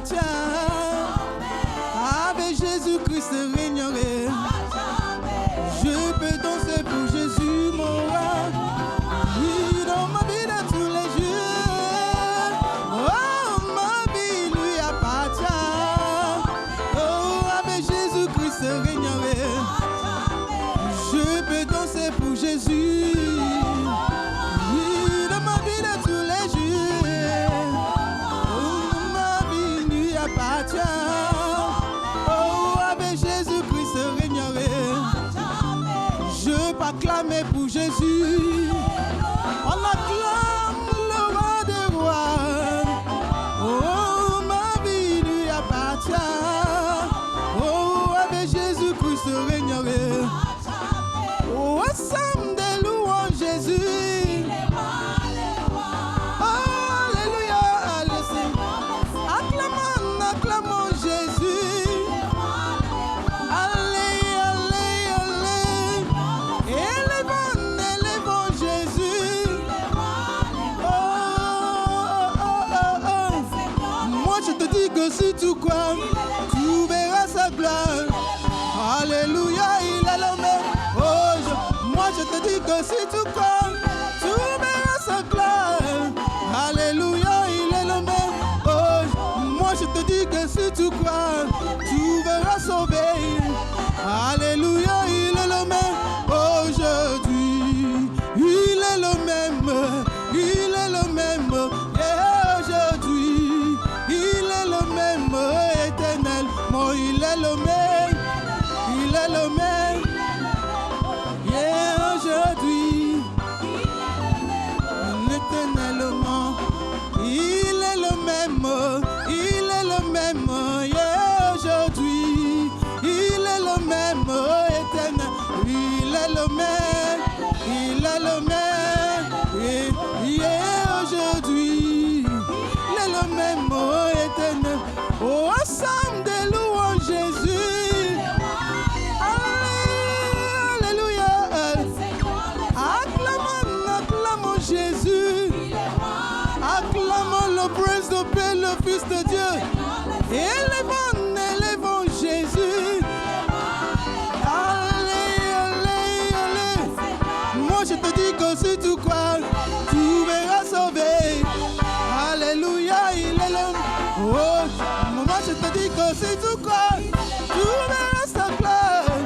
appartient. Avec Jésus-Christ régnerai. Je peux danser pour Jésus, mon roi. Oui, dans ma vie de tous les jours. Oh, ma vie lui appartient. Oh, avec Jésus-Christ régnerai. Je peux danser pour Jésus. Oui, dans ma vie de tous les jours. Oh, ma vie lui appartient. Oh, avec Jésus-Christ régnerai. Je peux acclamer pour Jésus. On acclame le roi des rois. Oh, ma vie lui appartient. Oh, avec Jésus-Christ régnerai. Oh, ensemble des louanges Jésus. Oh, alléluia, alléluia. Acclamons, acclamons Jésus. Allez, allez, allez. Élevons, élevons Jésus. Oh, oh, oh, oh. Moi je te dis que si tu crois, tu verras sa gloire. Alléluia, il est le même. Oh, moi je te dis que si tu crois, tu verras sa gloire. Alléluia, il est le même. Oh, moi je te dis que si tu crois, tu verras sauver. Alléluia, il est le même. Aujourd'hui, il est le même. Il est le même. Et aujourd'hui, il est le même. Éternellement, il est le même. Il est le même. Et aujourd'hui, éternellement, il est le même. Il est le même. Et aujourd'hui, il est le même. Éternel, il est le même. Il est le même. Et aujourd'hui, il est le même. Éternel. Oh, ensemble des louanges Jésus. Alléluia. Acclamons, acclamons Jésus. Acclamons le prince de paix, le fils de Dieu. Élevons, élevons Jésus. Allez, allez, allez. Moi je te dis que si tu crois, tu verras sauver. Alléluia, il est le... Oh, moi je te dis que si tu crois, tu verras sa gloire.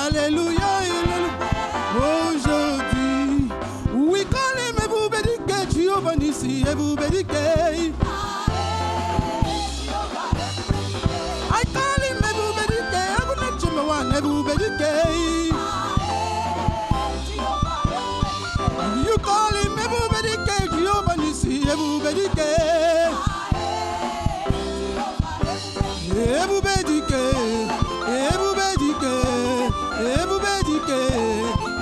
Alléluia, il est le... Aujourd'hui, oui, quand aimez-vous bédiquez, Dieu bénisse et vous bédiquez. I call him et vous bédiquez, I will let you know et vous bédiquez. You call him et vous bédiquez, Dieu bénisse et vous bédiquez. Et vous bédiquez, et vous bédiquez, et vous bédiquez,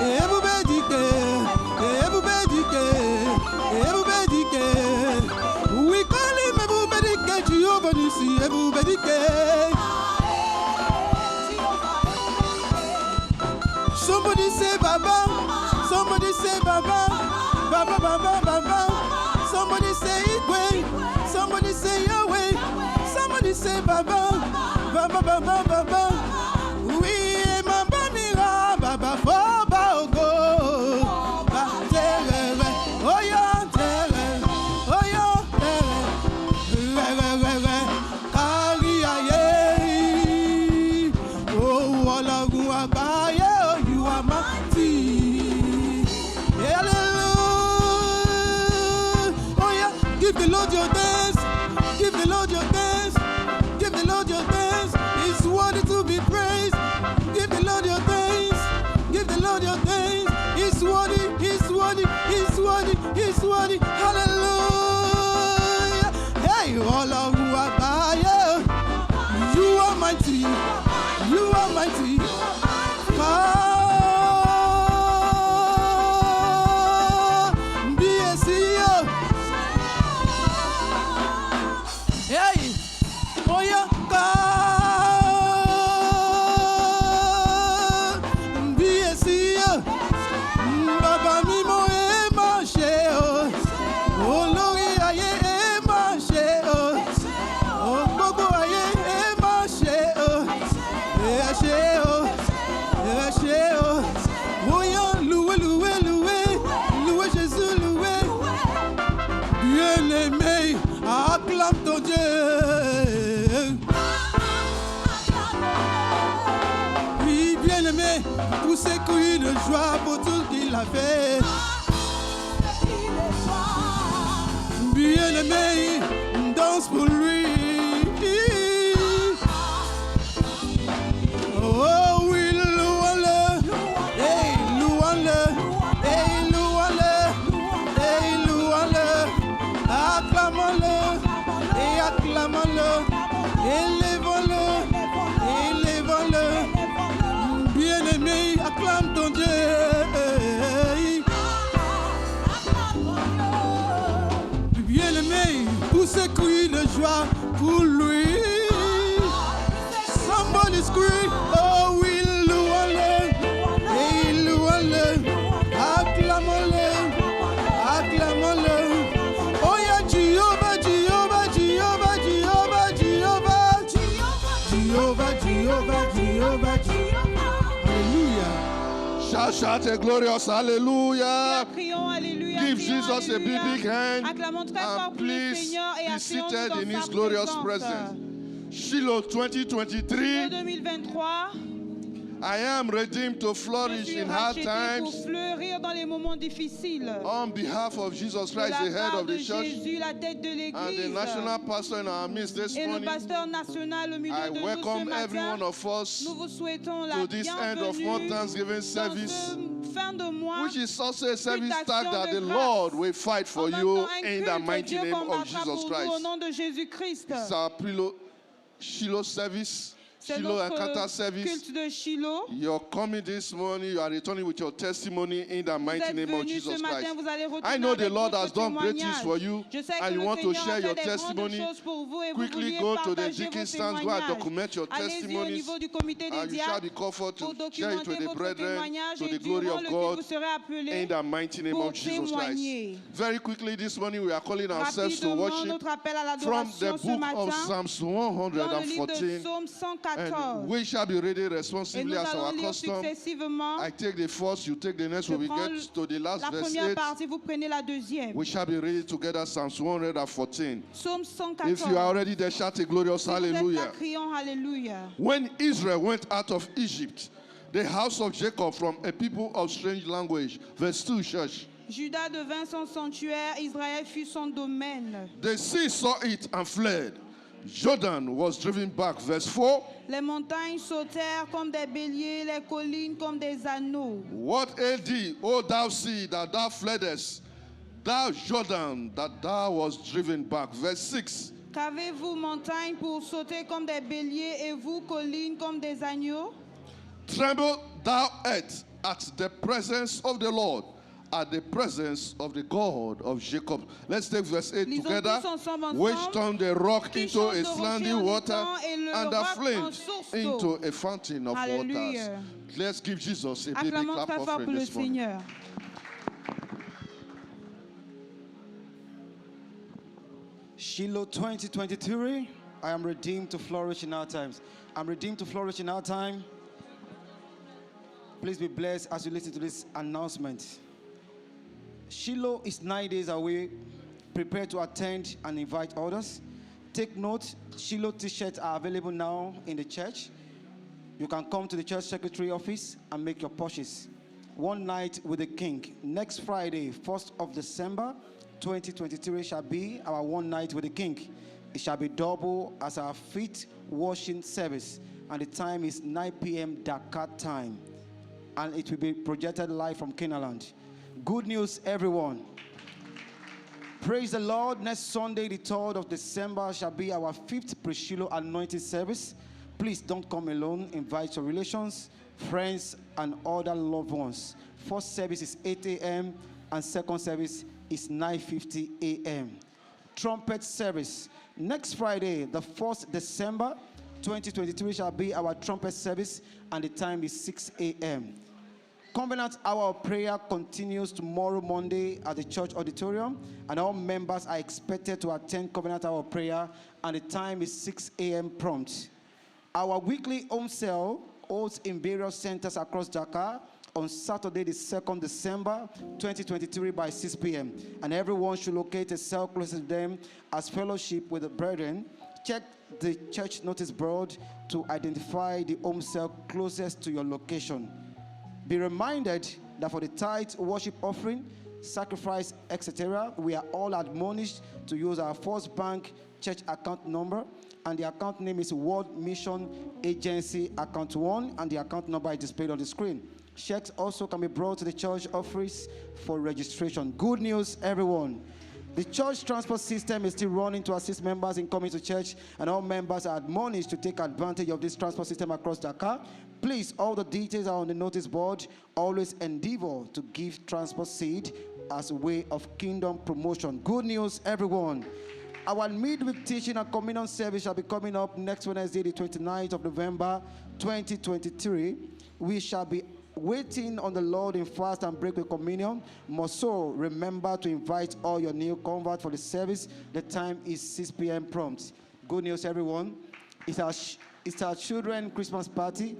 et vous bédiquez, et vous bédiquez, et vous bédiquez. Oui, quand il me vous bédiquez, Dieu bénisse et vous bédiquez. Somebody say Baba, somebody say Baba, Baba, Baba, Baba. Somebody say Igwe, somebody say Yahweh, somebody say Baba, Baba, Baba, Baba. Oui, Mamba Mira, Baba, Baba, Ogo, Ba Terere, Oya Terere, Oya Terere, Kari Aye, Oh, Olagun Agbaye, oh, you are mighty. Hallelujah. Oh yeah, give the Lord your dance, give the Lord your dance, give the Lord your dance. He's worthy to be praised. Give the Lord your dance, give the Lord your dance. He's worthy, he's worthy, he's worthy, he's worthy. Hallelujah. Hey, Olagun Agbaye, you are mighty, you are mighty. Oh, Bien-aimé, acclame ton Dieu. Oui, bien-aimé, pour ses cris de joie, pour tout ce qu'il a fait. Bien-aimé, danse pour lui. Oh oui, louons-le. Hey, louons-le. Hey, louons-le. Hey, louons-le. Acclamons-le. Et acclamons-le. Élevons-le. Élevons-le. Bien-aimé, acclame ton Dieu. Bien-aimé, pour ses cris de joie pour lui. Somebody scream, oh oui, louons-le, et louons-le, acclamons-le, acclamons-le. Oh yeah, Jehovah, Jehovah, Jehovah, Jehovah, Jehovah, Jehovah, Jehovah, Jehovah, Jehovah. Alléluia. Shout a glorious hallelujah. Crions alléluia. Give crions Jesus a big, alléluia. big hand. Acclamons très fort And pour le please Seigneur et be appuyons-nous seated dans in sa His glorious présence. presence. Shiloh 2023. 2023. I am redeemed to Je flourish suis in hard racheté pour times. fleurir dans les moments difficiles. On behalf of Jesus De Christ, la the head part of de the church, Jésus, la tête de and the l'Église, national pastor in our midst this et le morning, pasteur national au milieu I de nous ce welcome every matin. one of us Nous vous souhaitons la to this end of more bienvenue Thanksgiving dans service, ce fin de mois. which is also a service D'action tag that de the grâce. Lord will fight for En même you temps, un in the culte, mighty Dieu name of combattra Jesus pour nous au Christ. nom de Jésus-Christ. It's our Shiloh service, C'est Shiloh Encounter notre service. culte de Shiloh. You're coming this morning, you are returning with your testimony in the Vous mighty êtes name of venus Jesus ce matin, Christ. vous allez retourner I know the avec Lord votre has done great things témoignage. for you, Je sais and que you le want to Seigneur share a your fait des grandes testimony. choses pour vous et vous Quickly vouliez go to the partager deacon vos stands, go and témoignages. document your Allez-y au testimonies, niveau du comité des and you shall be diacres comforted pour to share it documenter with the votre brethren témoignage to et the glory durant of le culte, vous God serez appelés in the mighty name pour of Jesus Christ. témoigner. Very quickly this morning we are calling ourselves to Rapidement, worship notre appel à from the l'adoration ce book matin of Psalms dans le livre de 114, Psaume 114. and we shall be reading Et responsively nous as allons our lire custom. successivement. I take the first, you take the next, Je when we prends get to the last la verse première 8. partie, vous prenez la deuxième. We shall be reading together Psalms 114. Psaume 114. If you are already there, shout a glorious Si vous êtes là, hallelujah. crions Alléluia. When Israel went out of Egypt, the house of Jacob from a people of strange language. Verse 2, church. Judas devint son sanctuaire, Israël fut son domaine. The sea saw it and fled. Jordan was driven back. Verse 4. Les montagnes sautèrent comme des béliers, les collines comme des anneaux. What ailed thee, O thou sea, that thou fleddest, thou Jordan, that thou was driven back? Verse 6. Qu'avez-vous, montagnes, pour sauter comme des béliers, et vous, collines, comme des agneaux? Tremble thou earth at the presence of the Lord, at the presence of the God of Jacob. Let's take verse 8 Lisons together. tous ensemble, Which turned the rock qui into change a de rocher standing en water étang et le and a roc en flint source d'eau. into a fountain of Alléluia. waters. Let's give Jesus a big Acclamons clap très fort offering pour le this morning. Seigneur. Shiloh 2023, I am redeemed to flourish in our times. I'm redeemed to flourish in our time. Please be blessed as you listen to this announcement. Shiloh is 9 days away. Prepare to attend and invite others. Take note, Shiloh t-shirts are available now in the church. You can come to the church secretary office and make your purchase. One night with the King. Next Friday, 1st of December, 2023 shall be our one night with the King. It shall be double as our feet washing service. And the time is 9 p.m. Dakar time. And it will be projected live from Canaanland. Good news, everyone. Praise the Lord. Next Sunday, the 3rd of December, shall be our 5th pre-Shiloh anointing service. Please don't come alone. Invite your relations, friends, and other loved ones. First service is 8 a.m. and second service is 9:50 a.m. Trumpet service. Next Friday, the 1st December, 2023 shall be our trumpet service, and the time is 6 a.m. Covenant Hour of Prayer continues tomorrow, Monday, at the church auditorium, and all members are expected to attend Covenant Hour of Prayer, and the time is 6 a.m. prompt. Our weekly home sale holds in various centers across Dakar on Saturday, the 2nd December 2023 by 6 p.m. And everyone should locate a cell closest to them as fellowship with the brethren. Check the church notice board to identify the home cell closest to your location. Be reminded that for the tithe, worship offering, sacrifice, etc., we are all admonished to use our First Bank church account number, and the account name is World Mission Agency Account 1, and the account number is displayed on the screen. Checks also can be brought to the church office for registration. Good news, everyone. The church transport system is still running to assist members in coming to church, and all members are admonished to take advantage of this transport system across Dakar. Please, all the details are on the notice board. Always endeavor to give transport seed as a way of kingdom promotion. Good news, everyone. Our midweek teaching and communion service shall be coming up next Wednesday, the 29th of November, 2023. We shall be waiting on the Lord in fast and break with communion. More so, remember to invite all your new converts for the service. The time is 6 p.m. prompt. Good news, everyone. It's our children Christmas party,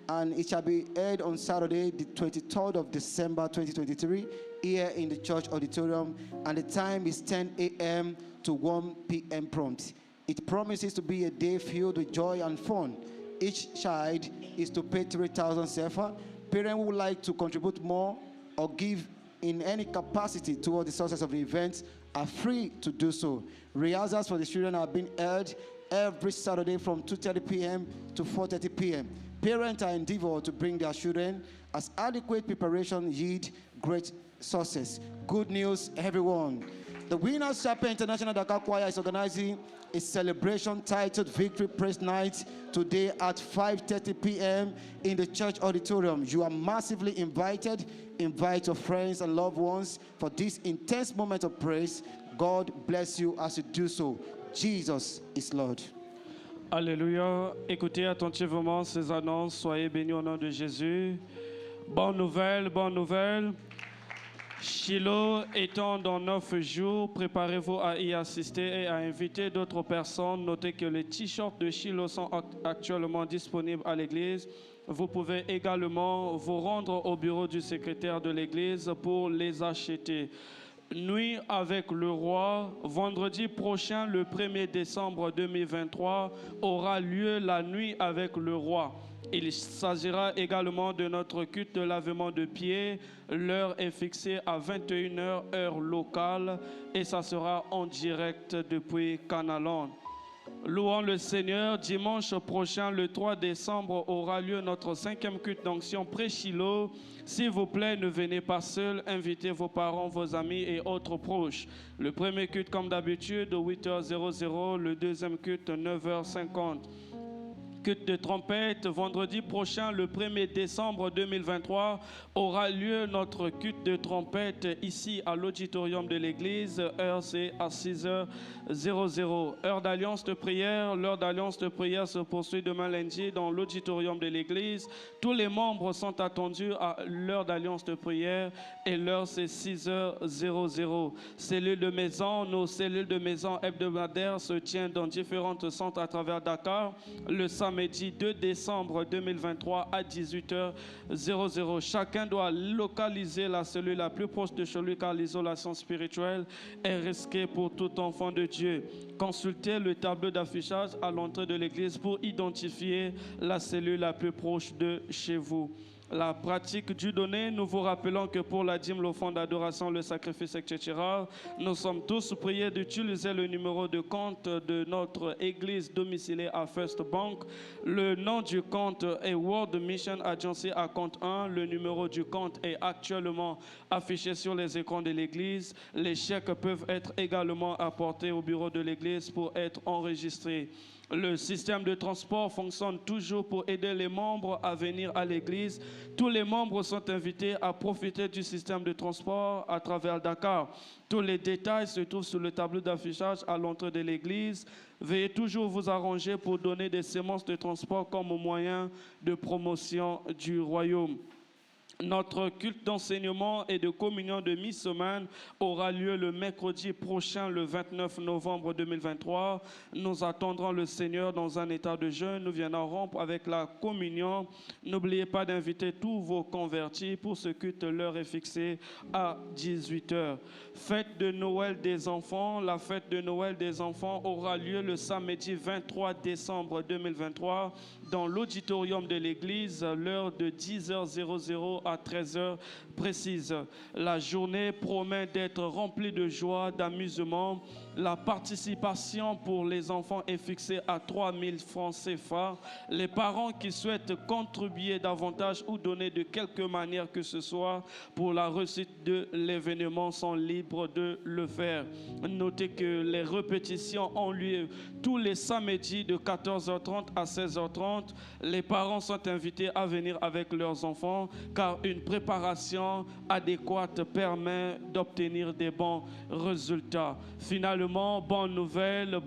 and it shall be held on Saturday, the 23rd of December, 2023, here in the church auditorium, and the time is 10 a.m. to 1 p.m. prompt. It promises to be a day filled with joy and fun. Each child is to pay 3,000 CFA. Parents who would like to contribute more or give in any capacity toward the success of the event are free to do so. Rehearsals for the children are being held every Saturday from 2:30 p.m. to 4:30 p.m. Parents are endeavored to bring their children as adequate preparation yield great success. Good news, everyone. The Winners Chapel International Dakar Choir is organizing a celebration titled Victory Praise Night today at 5:30 p.m. in the church auditorium. You are massively invited. Invite your friends and loved ones for this intense moment of praise. God bless you as you do so. Jesus is Lord. Alléluia. Écoutez attentivement ces annonces. Soyez bénis au nom de Jésus. Bonne nouvelle, bonne nouvelle. Shiloh étant dans 9 jours, préparez-vous à y assister et à inviter d'autres personnes. Notez que les t-shirts de Shiloh sont actuellement disponibles à l'église. Vous pouvez également vous rendre au bureau du secrétaire de l'église pour les acheter. Nuit avec le roi, vendredi prochain, le 1er décembre 2023, aura lieu la nuit avec le roi. Il s'agira également de notre culte de lavement de pieds. L'heure est fixée à 21h, heure locale, et ça sera en direct depuis Canalan. Louons le Seigneur. Dimanche prochain, le 3 décembre, aura lieu notre 5e culte d'onction pré-Shiloh. S'il vous plaît, ne venez pas seul. Invitez vos parents, vos amis et autres proches. Le premier culte, comme d'habitude, 8h00. Le deuxième culte, 9h50. Culte de trompette, vendredi prochain, le 1er décembre 2023, aura lieu notre culte de trompette ici à l'auditorium de l'église. Heure, c'est à 6h00. Heure d'alliance de prière. L'heure d'alliance de prière se poursuit demain lundi dans l'auditorium de l'église. Tous les membres sont attendus à l'heure d'alliance de prière et l'heure, c'est 6h00. Cellules de maison, nos cellules de maison hebdomadaires se tiennent dans différents centres à travers Dakar. Le samedi 2 décembre 2023 à 18h00. Chacun doit localiser la cellule la plus proche de chez lui car l'isolation spirituelle est risquée pour tout enfant de Dieu. Consultez le tableau d'affichage à l'entrée de l'église pour identifier la cellule la plus proche de chez vous. La pratique du donné, nous vous rappelons que pour la dîme, l'offrande d'adoration, le sacrifice, etc., nous sommes tous priés d'utiliser le numéro de compte de notre église domiciliée à First Bank. Le nom du compte est World Mission Agency à compte 1. Le numéro du compte est actuellement affiché sur les écrans de l'église. Les chèques peuvent être également apportés au bureau de l'église pour être enregistrés. Le système de transport fonctionne toujours pour aider les membres à venir à l'église. Tous les membres sont invités à profiter du système de transport à travers Dakar. Tous les détails se trouvent sur le tableau d'affichage à l'entrée de l'église. Veuillez toujours vous arranger pour donner des semences de transport comme moyen de promotion du royaume. Notre culte d'enseignement et de communion de mi-semaine aura lieu le mercredi prochain, le 29 novembre 2023. Nous attendrons le Seigneur dans un état de jeûne. Nous viendrons rompre avec la communion. N'oubliez pas d'inviter tous vos convertis pour ce culte. L'heure est fixée à 18h. Fête de Noël des enfants. La fête de Noël des enfants aura lieu le samedi 23 décembre 2023 dans l'auditorium de l'église, l'heure de 10h00 à 13h précise. La journée promet d'être remplie de joie, d'amusement. La participation pour les enfants est fixée à 3 000 francs CFA. Les parents qui souhaitent contribuer davantage ou donner de quelque manière que ce soit pour la réussite de l'événement sont libres de le faire. Notez que les répétitions ont lieu tous les samedis de 14h30 à 16h30. Les parents sont invités à venir avec leurs enfants car une préparation adéquate permet d'obtenir des bons résultats. Finalement, bonne nouvelle.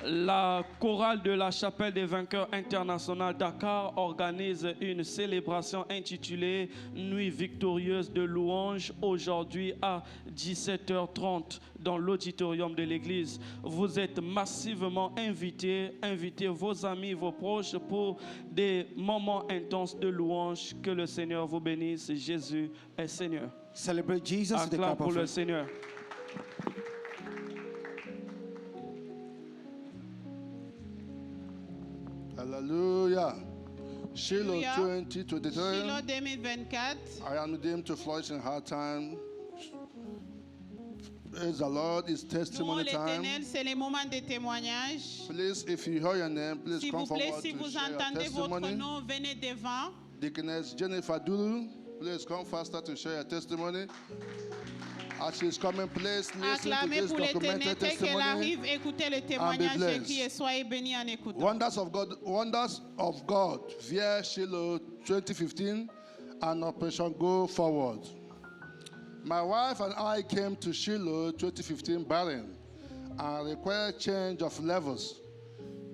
La chorale de la Chapelle des Vainqueurs International Dakar organise une célébration intitulée Nuit victorieuse de louange aujourd'hui à 17h30 dans l'auditorium de l'église. Vous êtes massivement invités. Invitez vos amis, vos proches pour des moments intenses de louange. Que le Seigneur vous bénisse. Jésus est Seigneur. Celebrate Jesus with the Acclame clap pour of le hands. Seigneur. Hallelujah. Shiloh Hallelujah. 2023. Shiloh 2024. I am redeemed to flourish in hard time. Praise the Lord. It's Louons testimony time. l'Éternel, c'est le moment de témoignage. Please, if you hear your name, please S'il come vous plaît, forward si to vous share your entendez votre testimony. nom, venez devant. Deaconess Jennifer Dulu, please come faster to share your testimony. As she's coming, please listen to Acclamez this pour documented l'éternité qu'elle testimony. arrive, écoutez le témoignage blessed. écrit et soyez bénis en écoutant. Wonders of God via Shiloh 2015 and Operation Go Forward. My wife and I came to Shiloh 2015 barren and required change of levels.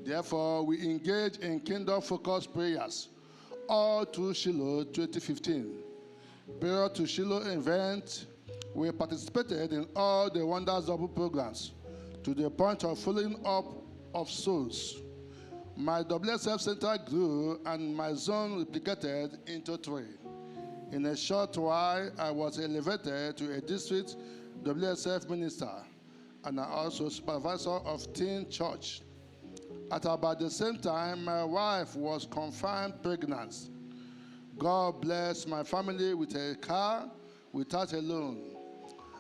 Therefore, we engaged in kingdom-focused prayers all through Shiloh 2015. Prior to Shiloh event, we participated in all the Wonders Double programs to the point of filling up of souls. My WSF center grew and my zone replicated into 3. In a short while, I was elevated to a district WSF minister and also supervisor of teen church. At about the same time, my wife was confirmed pregnant. God blessed my family with a car without a loan.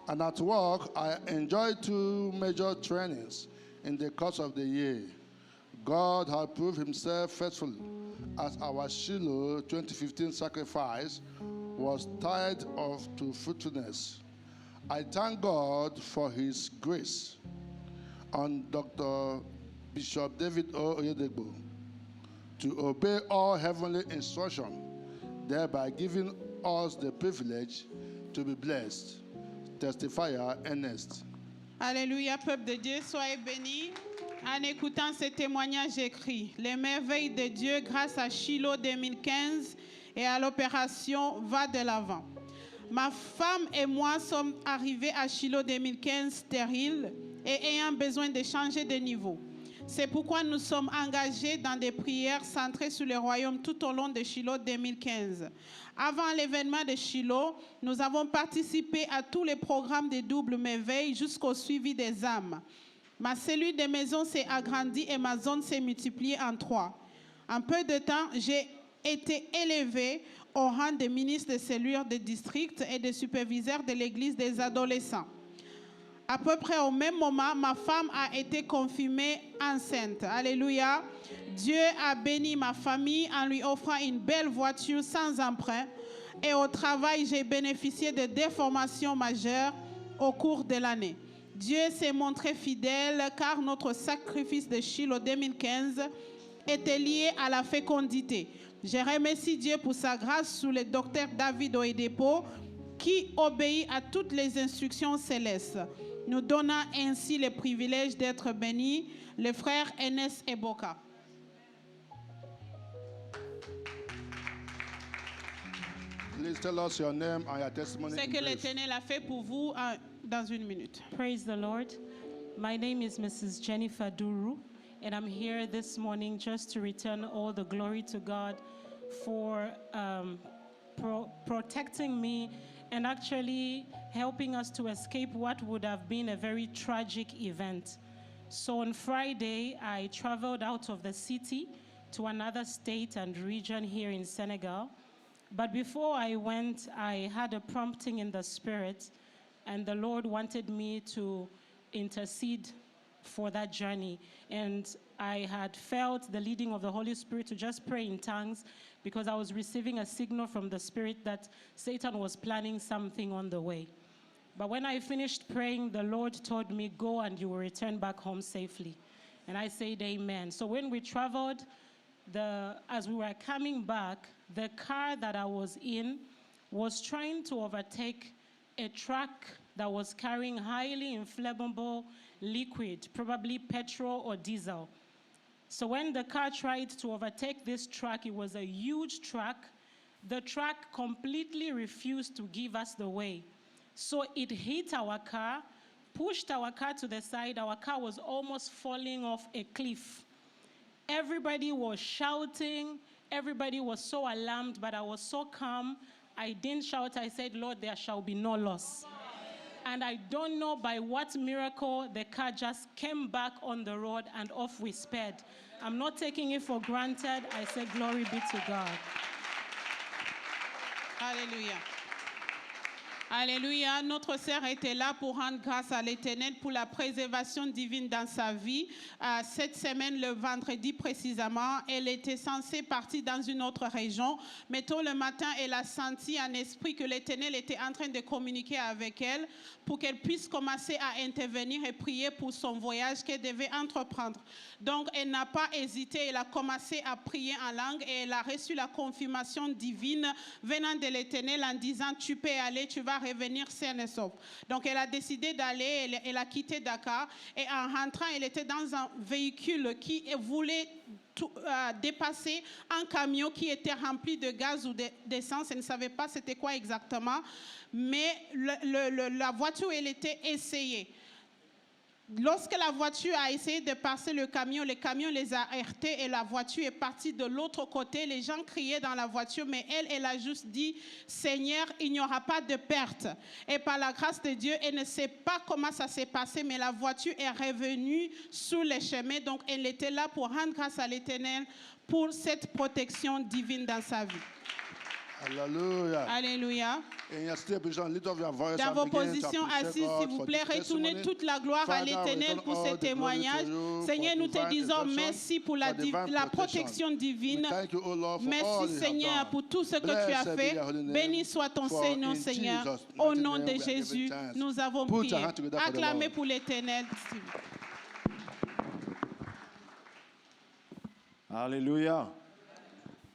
And at work, I enjoyed 2 major trainings in the course of the year. God had proved himself faithful as our Shiloh 2015 sacrifice was tied off to fruitfulness. I thank God for his grace on Dr. Bishop David O. Oyedegbo to obey all heavenly instruction, thereby giving us the privilege to be blessed. Testifier Ernest. Alléluia, peuple de Dieu, soyez bénis. En écoutant ce témoignage écrit, les merveilles de Dieu grâce à Shiloh 2015 et à l'opération Va de l'avant. Ma femme et moi sommes arrivés à Shiloh 2015 stériles et ayant besoin de changer de niveau. C'est pourquoi nous sommes engagés dans des prières centrées sur le royaume tout au long de Shiloh 2015. Avant l'événement de Shiloh, nous avons participé à tous les programmes de double merveille jusqu'au suivi des âmes. Ma cellule de maison s'est agrandie et ma zone s'est multipliée en 3. En peu de temps, j'ai été élevé au rang de ministre de cellule de district et de superviseur de l'église des adolescents. À peu près au même moment, ma femme a été confirmée enceinte. Alléluia. Dieu a béni ma famille en lui offrant une belle voiture sans emprunt. Et au travail, j'ai bénéficié de déformations majeures au cours de l'année. Dieu s'est montré fidèle car notre sacrifice de Shiloh 2015 était lié à la fécondité. Je remercie Dieu pour sa grâce sous le docteur David Oyedepo qui obéit à toutes les instructions célestes, nous donnant ainsi le privilège d'être bénis, le frère Enes Eboka. Please tell us your name and your testimony. Ce in que brief. l'Éternel a fait pour vous dans une minute. Praise the Lord. My name is Mrs. Jennifer Duru, and I'm here this morning just to return all the glory to God for protecting me and actually helping us to escape what would have been a very tragic event. So on Friday, I traveled out of the city to another state and region here in Senegal. But before I went, I had a prompting in the spirit, and the Lord wanted me to intercede for that journey. And I had felt the leading of the Holy Spirit to just pray in tongues because I was receiving a signal from the Spirit that Satan was planning something on the way. But when I finished praying, the Lord told me, go and you will return back home safely. And I said, amen. So when we traveled, as we were coming back, the car that I was in was trying to overtake a truck that was carrying highly inflammable liquid, probably petrol or diesel. So when the car tried to overtake this truck, it was a huge truck. The truck completely refused to give us the way. So it hit our car, pushed our car to the side. Our car was almost falling off a cliff. Everybody was shouting. Everybody was so alarmed, but I was so calm. I didn't shout. I said, Lord, there shall be no loss. And I don't know by what miracle the car just came back on the road and off we sped. I'm not taking it for granted. I say, glory be to God. Alléluia. Alléluia. Notre sœur était là pour rendre grâce à l'Éternel pour la préservation divine dans sa vie. Cette semaine, le vendredi précisément, elle était censée partir dans une autre région. Mais tôt le matin, elle a senti en esprit que l'Éternel était en train de communiquer avec elle pour qu'elle puisse commencer à intervenir et prier pour son voyage qu'elle devait entreprendre. Donc, elle n'a pas hésité. Elle a commencé à prier en langue et elle a reçu la confirmation divine venant de l'Éternel en disant, tu peux aller, tu vas revenir saine et sauf. Donc, elle a décidé d'aller, elle a quitté Dakar et en rentrant, elle était dans un véhicule qui voulait dépasser un camion qui était rempli de gaz ou d'essence. Elle ne savait pas c'était quoi exactement, mais la voiture, elle était essayée. Lorsque la voiture a essayé de passer le camion les a heurtés et la voiture est partie de l'autre côté. Les gens criaient dans la voiture, mais elle a juste dit, Seigneur, il n'y aura pas de perte. Et par la grâce de Dieu, elle ne sait pas comment ça s'est passé, mais la voiture est revenue sur les chemins. Donc, elle était là pour rendre grâce à l'Éternel pour cette protection divine dans sa vie. Hallelujah. Alléluia. In your stay position, lift up your voice Dans and vos begin to positions appreciate assises, God s'il vous for plaît, this retournez testimony. toute la gloire à Father, l'Éternel we pour return ce all the glory témoignage. to you Seigneur, for nous te divine disons protection, merci pour la for divine protection divine. We thank you, O Lord, for all Merci you Seigneur have done. pour tout ce que tu as Blessed be fait. your holy name. Béni soit ton For Seigneur, in Seigneur. Jesus' Au mighty nom name de we are giving Jésus, thanks. nous avons Put prié. your hand together for the Acclamez Lord. pour l'Éternel. Alléluia.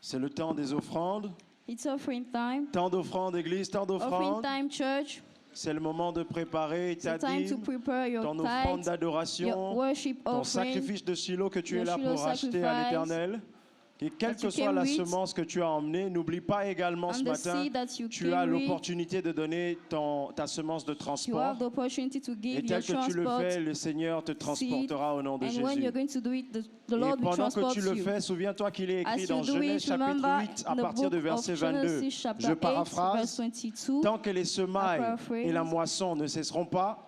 C'est le temps des offrandes. It's offering time. Temps d'offrandes, Église, temps Offering d'offrandes. time, church. C'est le moment de préparer It's ta the time to dîme, prepare your ton offrande tithes, your d'adoration, worship ton offering. sacrifice de Shiloh que tu es your là Shiloh pour racheter à sacrifice l'Éternel. Et quelle that que you soit came la with, semence que tu as emmenée, n'oublie pas également ce and the matin, seed that you tu came as with, l'opportunité de donner ta semence de you transport. have the opportunity to Et give your tel que tu le transport fais, le Seigneur te transportera au nom de and Jésus. when you're going to do it, the Et Lord will pendant que transport tu le you. fais, souviens-toi qu'il est écrit As dans you do Genèse it, chapitre remember 8 à in the partir de book verset of 22. Genesis chapter Je 8, paraphrase. verse 22. Tant que les semailles paraphrase. et la moisson ne cesseront pas,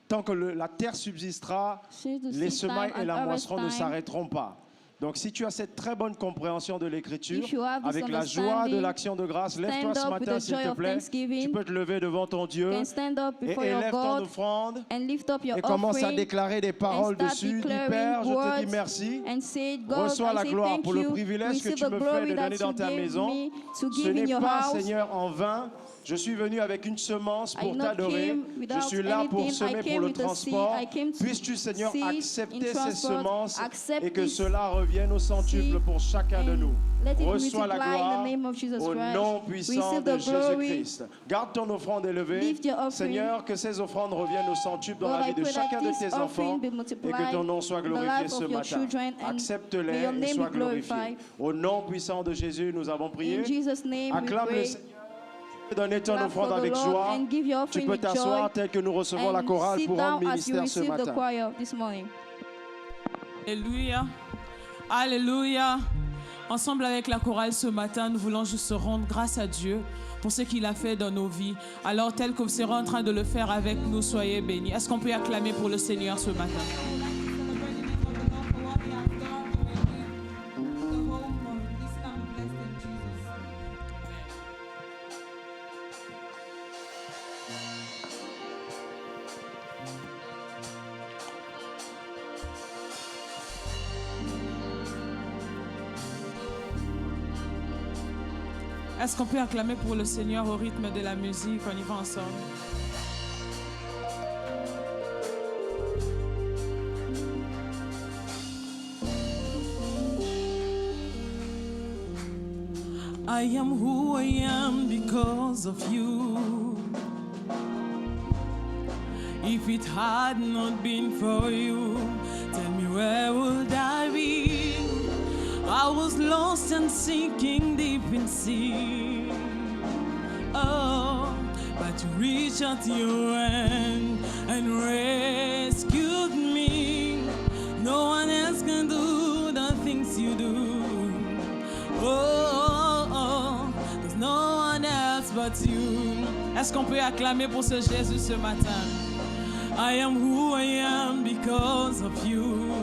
tant que la terre subsistera, Since the les seed semailles time et la and harvest moisson ne time, s'arrêteront pas. Donc si tu as cette très bonne compréhension de l'écriture, If you have this avec la joie de understanding, l'action de grâce, lève-toi stand ce up with matin the s'il joy te of plaît. thanksgiving. Tu peux te lever devant ton Dieu You can stand up et before your élève ton God offrande and lift up your et commence à offering déclarer des paroles and start dessus. Dis declaring Père, je te dis words merci. and say, God, Reçois I la say gloire thank pour le you. privilège que Receive tu the me fais glory de that donner dans you ta gave maison. me to Ce give in n'est your pas, house. Seigneur, en vain. Je suis venu avec une semence I pour not t'adorer. came Je without suis là pour anything. semer I pour came le with a seed. transport. I came to Puisses-tu, Seigneur, seed in accepter ces transport. semences Accept et que it. cela revienne au centuple Seed pour chacun de and nous. let it Reçois la multiply in gloire the name of Jesus au Christ. nom puissant Receive de the glory. Jésus-Christ. Garde ton offrande élevée. Lift your offering. Seigneur, que ces offrandes reviennent au centuple dans God, la I vie de pray chacun that de this tes enfants offering be et que multiplied ton nom soit in the glorifié life ce of your matin. children and may Accepte-les your et name sois be glorifié. glorified. Au nom puissant de Jésus, nous avons prié. In Jesus' name we Acclame le pray. Seigneur. Donner ton Clap for offrande the avec Lord joie. and give your Tu offering peux with joy. t'asseoir tel que nous recevons la And chorale sit pour rendre down as you ministère ce receive the matin. choir this morning. Alléluia. Alléluia. Ensemble avec la chorale ce matin, nous voulons juste rendre grâce à Dieu pour ce qu'il a fait dans nos vies. Alors, tel que vous serez en train de le faire avec nous, soyez bénis. Est-ce qu'on peut acclamer pour le Seigneur ce matin? Est-ce qu'on peut acclamer pour le Seigneur au rythme de la musique? On y va ensemble. I am who I am because of you. If it had not been for you, tell me where would I be? I was lost and sinking deep in sea. Oh, but you reached out your hand and rescued me. No one else can do the things you do. Oh, there's no one else but you. Est-ce qu'on peut acclamer pour ce Jésus ce matin? I am who I am because of you.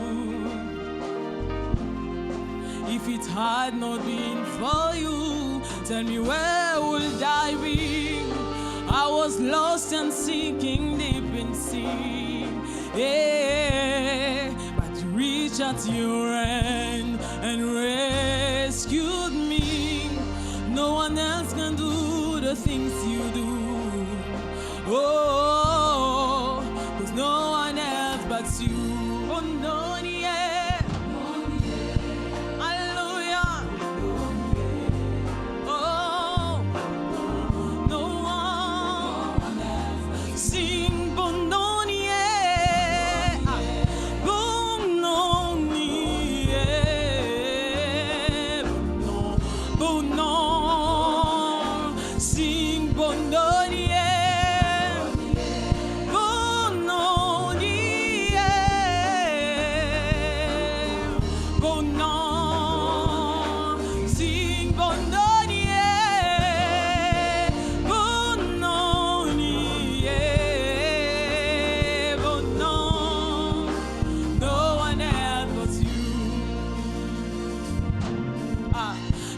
If it had not been for you, tell me where would I be? I was lost and sinking deep in sea. Yeah, but you reached out your hand and rescued me. No one else can do the things you do. Oh, there's no one else but you. Oh, no, yeah.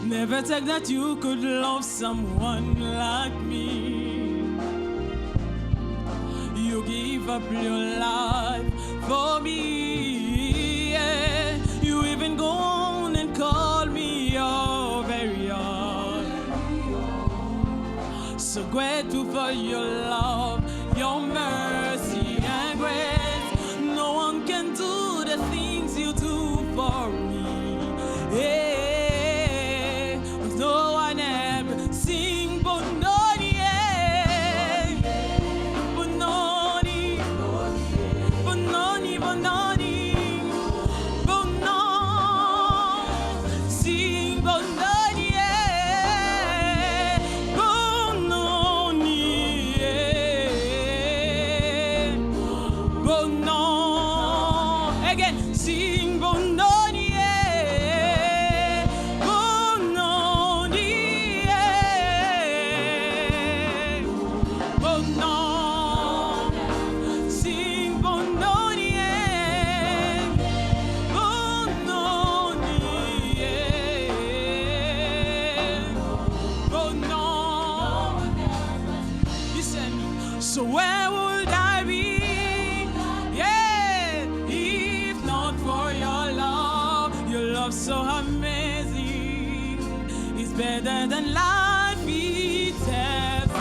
Never thought that you could love someone like me. You give up your life for me. Yeah. You even go on and call me your very own. So grateful for your love, your mercy and grace. No one can do the things you do for me. Yeah. Better than life itself.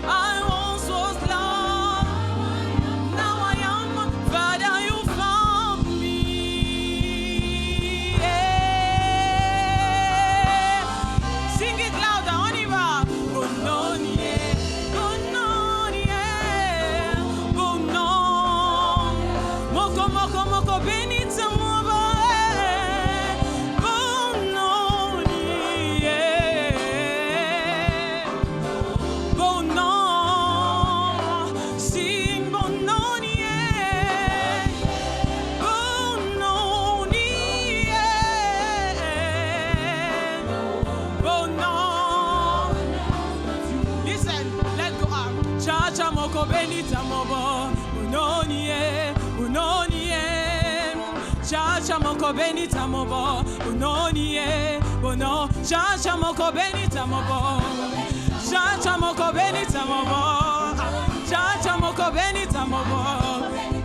I once was lost, now I am. Father, you found me. Yeah. Sing it louder, on y va. Oh non, yeah. Oh non, yeah. Oh non. Moko, moko, moko, benita mo. moko benita mobo unonie unonie chacha moko benita mobo unonie bono chacha moko benita mobo chacha moko benita mobo chacha moko benita mobo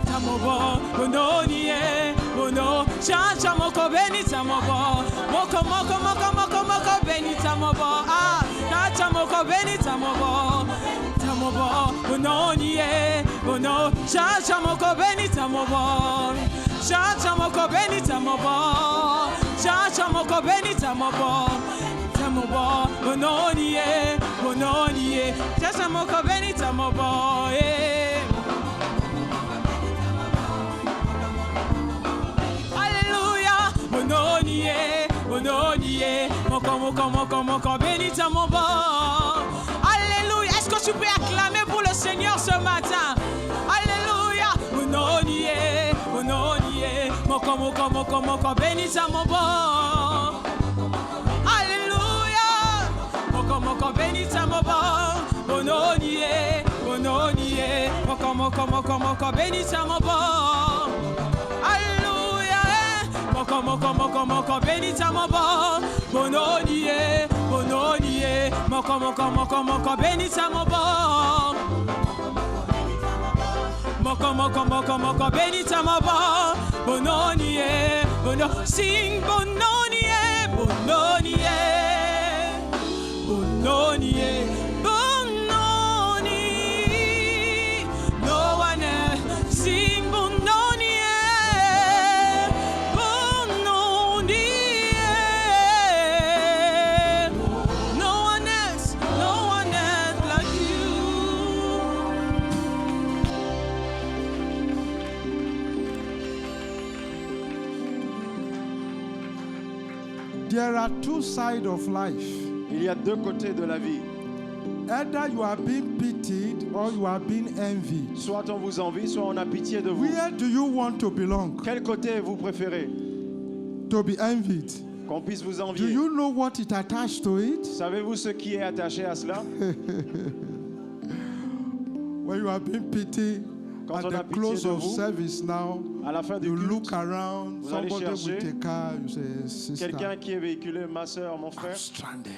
tamobo unonie bono chacha moko benita mobo moko moko moko moko moko benita mobo ah chacha moko benita mobo tamobo unonie bono chacha moko benita mobo chacha moko benita mobo chacha moko benita mobo tamobo unonie unonie chacha moko benita mobo Alléluia unonie unonie moko moko moko moko benita mobo Alléluia. Est-ce que tu peux acclamer pour le Seigneur ce matin? Alléluia unonie unonie moko moko moko moko benita mobo Alléluia moko moko benita mobo unonie unonie moko moko moko moko benita mobo Alléluia moko moko moko moko benita mobo bononie bononie moko moko moko moko benita mobo moko moko moko moko benita mobo bononie bono sing bononie bononie bononie bononie no one else sing bononie bononie no one else like you. There are two sides of life. Il y a deux côtés de la vie. Either you are being pitied or you are being envied. Soit on vous envie, soit on a pitié de vous. Where do you want to belong? Quel côté vous préférez? To be envied. Qu'on puisse vous Do envier. you know what it attached to it? Savez-vous ce qui est attaché à cela? When you are being pitied, Quand at on a the pitié close de of vous, service now, à la fin du you culte, look around, vous allez somebody chercher with a car, you say, sister, quelqu'un qui est véhiculé, ma soeur, mon I'm frère, stranded.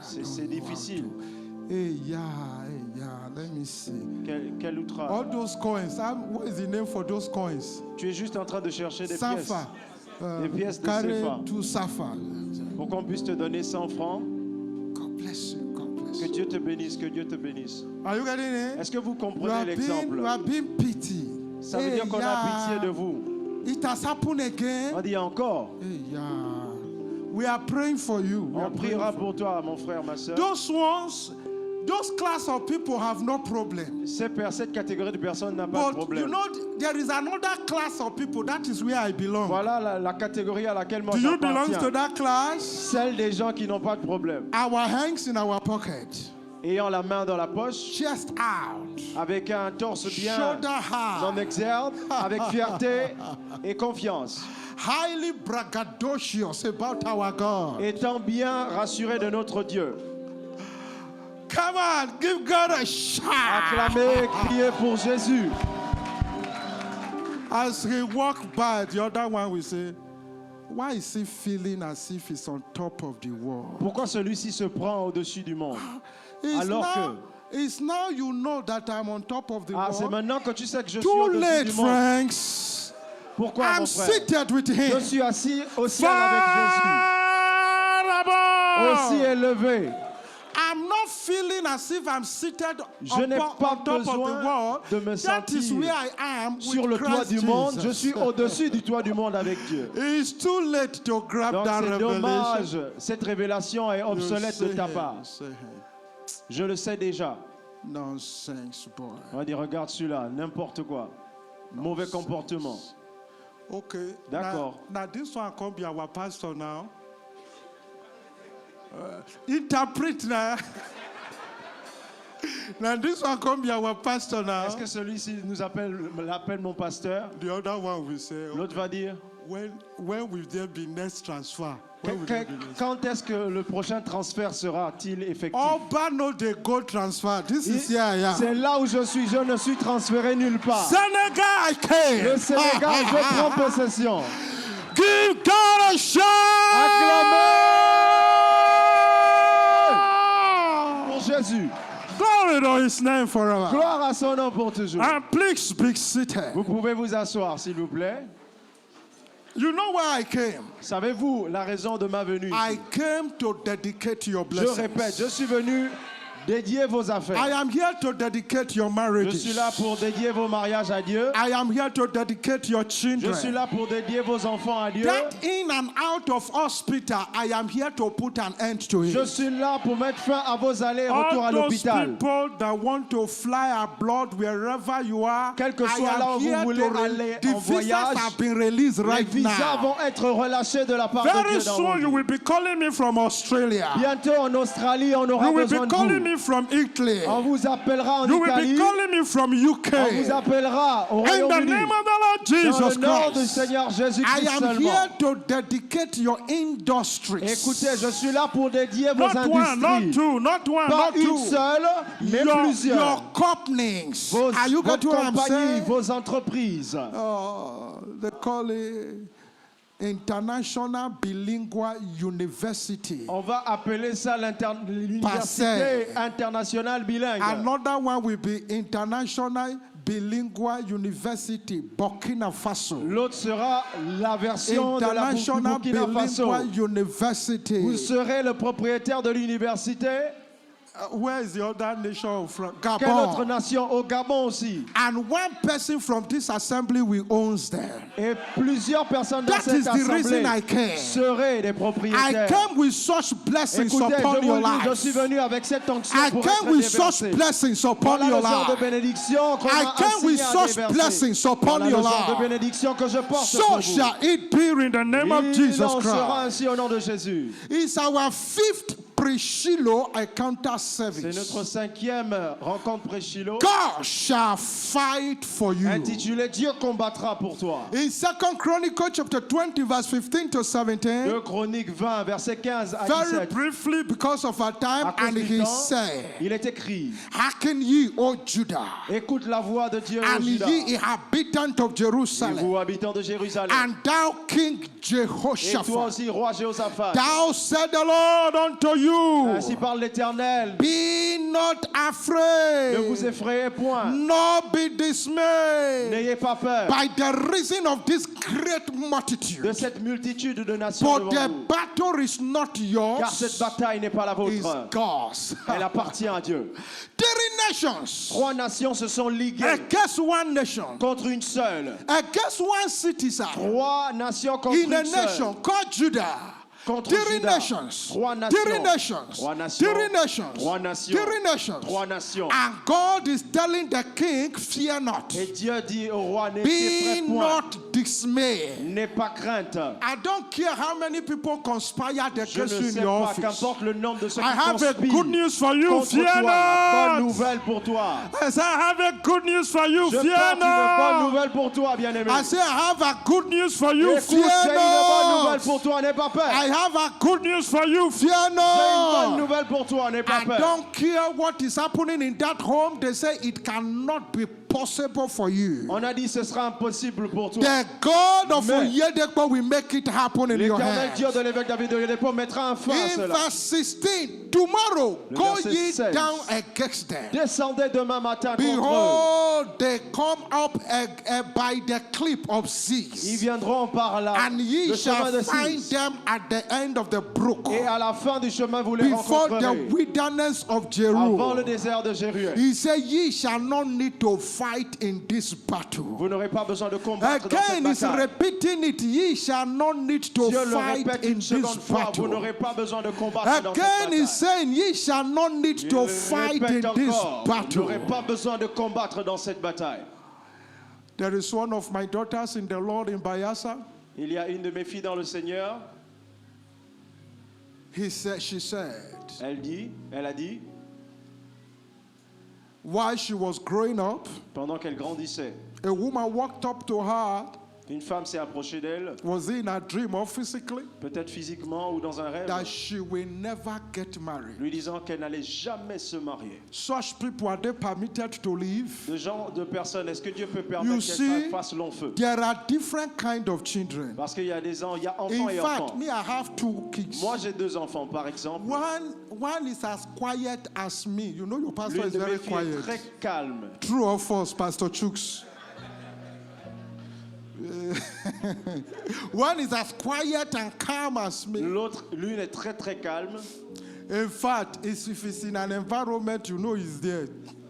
c'est difficile. Hey, yeah, let me see. Quel outrage. All those coins, what is the name for those coins? Tu es juste en train de chercher des Safa. pièces. Des pièces de carry Safa. to Safa. Pour qu'on puisse te donner 100 francs. God bless you, God bless Que you. Dieu te bénisse, que Dieu te bénisse. Are you getting it? Est-ce que vous You comprenez are l'exemple? being pitied. Ça veut dire qu'on a pitié de vous. It has happened again. On dit encore. Hey, yeah. We are praying for you. We On are praying priera for pour toi, mon frère, ma soeur. those ones, those class of people have no problem. Cette catégorie de personnes n'a pas de But you problème. know, there is another class of people. That is where I belong. Voilà la catégorie à laquelle moi Do you belong to j'appartiens. that class? Celle des gens qui n'ont pas de problème. Our hands in our pocket, Ayant la main dans la poche, chest out, avec un torse bien shoulder en high, exergue, avec fierté et confiance. highly braggadocious about our God. Étant bien rassuré de notre Dieu. Come on, give God a shout. Acclamez, criez pour Jésus. As he walked by, the other one will say, why is he feeling as if he's on top of the world? Pourquoi celui-ci se prend au-dessus du monde? It's Alors now, it's now you know that I'm on top of the Ah, c'est world. maintenant que tu sais que je suis Too au-dessus late, du monde. friends. Pourquoi, I'm mon frère? seated with Je him. suis assis au ciel avec Far Jésus. Aussi above. élevé. I'm not feeling as if I'm seated Je n'ai upon, pas on top of the besoin world. de me That is sentir where I am sur with le toit Christ du monde. Jesus. Je suis au-dessus du toit du monde avec Dieu. It's too late to grab Donc that c'est revelation. dommage. Cette révélation est You obsolète de say ta hey, part. say hey. Je le sais déjà. Nonsense, boy. On va dire, regarde celui-là, n'importe quoi. Mauvais comportement. Okay. D'accord. Now this one can be our pastor now. Interpret now. Now this one come be our pastor now. Est-ce que celui-ci l'appelle mon pasteur? The other one will say, L'autre va dire, when will there be next transfer? When will there be next? quand est-ce que le prochain transfert sera-t-il effectif? Oba no they go transfer. This is here I am. C'est là où je suis. Je ne suis transféré nulle part. Sénégal, I came. Le Sénégal, je prends possession. Give God a shout. Acclamez pour Jésus. Glory to his name forever. Gloire à son nom pour toujours. And please be seated. Vous pouvez vous asseoir, s'il vous plaît. You know where I came? Savez-vous la raison de ma venue? I came to dedicate your Je blessings. répète, je suis venu dédier vos affaires. I am here to dedicate your Je marriages. suis là pour dédier vos mariages à Dieu. I am here to dedicate your Je children. suis là pour dédier vos enfants à Dieu. That in and out of hospital, I am here to put an end to Je it. suis là pour mettre fin à vos allers et retours à All those l'hôpital. people that want to fly abroad wherever you are, Quel que I soit là am où vous here voulez to aller the en visas voyage, have been released Les right visas now. vont être relâchés de la part de Very Dieu dans soon you vos will be calling me from Australia. vies. Bientôt en Australie, on aura You will besoin be de calling vous. me from Italy. On vous appellera en You will be Italie. calling me from UK. On vous appellera au In the Royaume-Uni. name of the Lord Dans Jesus le nom du Christ. Seigneur I Jésus-Christ am seulement. here to dedicate your industries. Écoutez, je suis là pour dédier vos Not one, not industries. two, not one, Pas not une two. seule, mais Your plusieurs. companies. Vos, Are you votre getting what I'm compagnie, saying? vos entreprises. Oh, they call it International Bilingual University. On va appeler ça l'université internationale bilingue. Another one will be International Bilingual University, Burkina Faso. L'autre sera la version de la International Burkina Faso. Bilingual University. Vous serez le propriétaire de l'université. Where is the other nation from? Quelle autre Gabon. nation? Au Gabon aussi. And one person from this assembly will own them. Et plusieurs personnes dans That cette is the reason I assemblée came. seraient des I propriétaires. came with such blessings Écoutez, upon je your vous le dis, je suis life. venu avec cette onction I pour came être with such déversé. blessings upon Voilà your le genre de life. bénédiction qu'on I m'a came with assigné à such déverser. blessings upon Voilà your le genre de life. bénédiction que je porte So pour vous. shall it be in the name of Il Jesus en sera Christ. ainsi au nom de Jésus. It's our fifth pre-Shiloh encounter C'est service. notre 5e rencontre pré-Shiloh, God shall fight for you. intitulée Dieu combattra pour toi. In 2 Chronicles chapter 20 verse 15 to 17, 2 Chroniques 20, versets 15 à very 17. briefly because of our time, À cause and du he temps, said, il est écrit, hearken ye, O Judah, écoute la voix de Dieu, ô and Juda, ye inhabitants of et Jerusalem, vous habitants de Jérusalem, and thou King et toi Jehoshaphat, aussi, roi Jéhoshaphat. thou said the Lord unto you, Ainsi parle l'Éternel, be not ne vous afraid, effrayez point, nor be dismayed n'ayez pas peur by the reason of this great de multitude. cette multitude de nations For devant the vous. battle is not Car cette yours, bataille n'est pas la it's vôtre, God's. elle appartient à Dieu. 3 nations 3 nations se sont liguées against one nation, contre une seule. against one citizen, 3 nations contre in a une seule. nation called Judah. Contre 3 Juda. nations, 3 3 nations. nations, 3 nations. 3 nations, 3 nations. 3 nations. 3 nations. And God is telling the king, fear not, Et Dieu dit au roi, be n'ayez point, not dismayed. n'aie pas crainte. I don't care how many people conspired Je against ne you in sais your pas, office. qu'importe le nombre de ceux I qui have a conspirent good news for you, contre fear toi, la bonne not. nouvelle pour toi. I say, I have a good news for you, Je fear porte une bonne not. nouvelle pour toi, bien-aimé. I say, I have a good news for you, Écoute, fear j'ai une bonne nouvelle not. pour toi, n'aie pas peur. I have a good news for you, fear J'ai une bonne not. nouvelle pour toi, n'aie pas I peur. don't care what is happening in that home. They say it cannot be possible for you. On a dit ce sera impossible pour toi. The God of Mais- Oyedepo will make it happen in your L'Éternel Dieu hands. de l'évêque David de Oyedepo mettra un fin à In cela. verse 16, tomorrow Le go verset ye 16. down against them. Descendez demain matin contre eux. Behold, they come up by the cliff of Ils Ziz, viendront par là, and ye le chemin shall de find Cis. them at the end of the brook, Et à la fin du chemin, vous les before the rencontrerez. wilderness of Avant Jeruel. le désert de Jéruel. He said, ye shall not need to fight in this battle. Vous n'aurez pas besoin de combattre dans cette Again, he's bataille. repeating it. Ye shall not need to Dieu le fight répète in une this seconde fois, vous battle. n'aurez pas besoin de combattre dans cette Again, bataille. he's saying, ye shall not need Il to le fight in répète this encore, vous battle. n'aurez pas besoin de combattre dans cette bataille. There is one of my daughters in the Lord in Bayelsa. Il y a une de mes filles dans le Seigneur, She said, elle a dit, while she was growing up, pendant qu'elle grandissait, a woman walked up to her, une femme s'est approchée d'elle, was it in a dream or physically, peut-être physiquement ou dans un rêve, that she will never get married. lui disant qu'elle n'allait jamais se marier. Such people, are they permitted to live? De genre de personnes, est-ce que Dieu peut You permettre see, qu'elle fasse long feu? there are different kind of children. Parce qu'il y a des enfants, il y a enfants In et fact, enfants. me, I have 2 kids. Moi, j'ai 2 enfants, par exemple. One is as quiet as me. You know your pastor L'une is de very mes filles est quiet. très calme. True or false, Pastor Chooks? One is as quiet and calm as me. L'une est très très calme. In fact, if it's in an environment, you know he's there.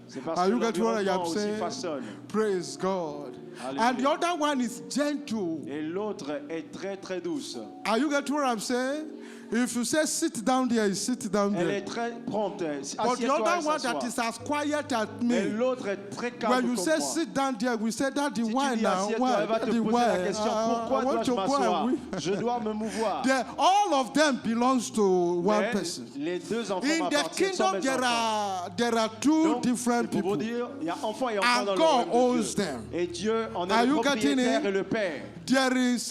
C'est parce Are que you getting what I l'environnement am aussi saying? façonne. Praise God. Hallelujah. And the other one is gentle. Et l'autre est très très douce. Are you getting what I'm saying? If you say sit down there, you sit down Elle there. est très prompte. But the Assieds-toi, other elle one that s'assoit. is as quiet as Et me. l'autre est très calme When you comme say moi. sit down there, we say that the Si tu wine dis now. assieds-toi, elle va te The poser la wine. question, I pourquoi want dois-je to go m'asseoir? and Je dois me mouvoir. all of them belongs to one Mais person. les 2 enfants In the m'appartiennent, sont kingdom, mes enfants. there are 2 Donc, different c'est pour vous people. dire, il y a enfants et enfants And dans le God royaume de owns Dieu. them. Et Dieu en Are est le you getting propriétaire it? et le père. There is,